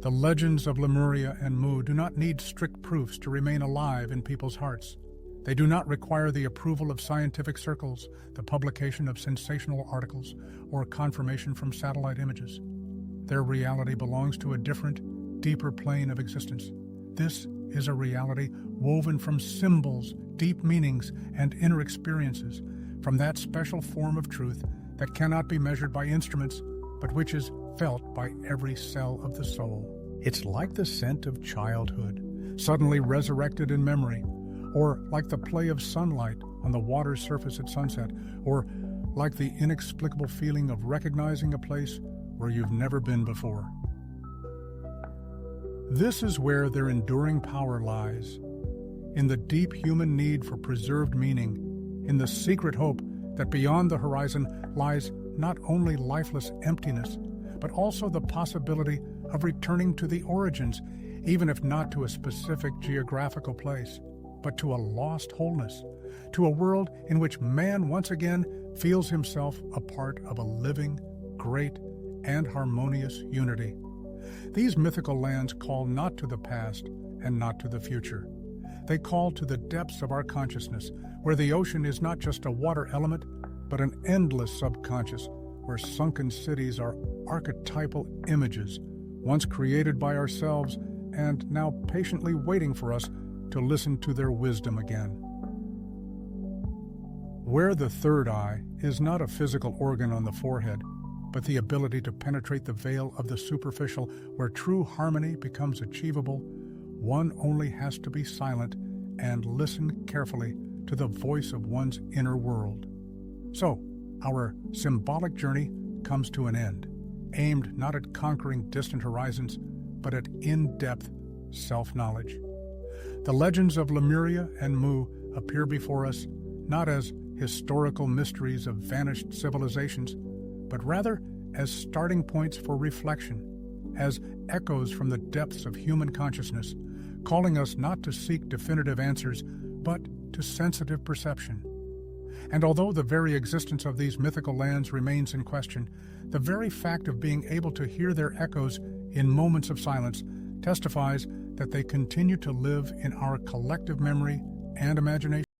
The legends of Lemuria and Mu do not need strict proofs to remain alive in people's hearts. They do not require the approval of scientific circles, the publication of sensational articles, or confirmation from satellite images. Their reality belongs to a different, deeper plane of existence. This is a reality woven from symbols, deep meanings, and inner experiences, from that special form of truth that cannot be measured by instruments, but which is felt by every cell of the soul. It's like the scent of childhood, suddenly resurrected in memory, or like the play of sunlight on the water's surface at sunset, or like the inexplicable feeling of recognizing a place where you've never been before. This is where their enduring power lies, in the deep human need for preserved meaning, in the secret hope that beyond the horizon lies not only lifeless emptiness, but also the possibility of returning to the origins, even if not to a specific geographical place, but to a lost wholeness, to a world in which man once again feels himself a part of a living, great, and harmonious unity. These mythical lands call not to the past and not to the future. They call to the depths of our consciousness, where the ocean is not just a water element, but an endless subconscious, where sunken cities are archetypal images, once created by ourselves and now patiently waiting for us to listen to their wisdom again. Where the third eye is not a physical organ on the forehead, but the ability to penetrate the veil of the superficial, where true harmony becomes achievable, one only has to be silent and listen carefully to the voice of one's inner world. So, our symbolic journey comes to an end, aimed not at conquering distant horizons, but at in-depth self-knowledge. The legends of Lemuria and Mu appear before us not as historical mysteries of vanished civilizations, but rather as starting points for reflection, as echoes from the depths of human consciousness, calling us not to seek definitive answers, but to sensitive perception. And although the very existence of these mythical lands remains in question, the very fact of being able to hear their echoes in moments of silence testifies that they continue to live in our collective memory and imagination.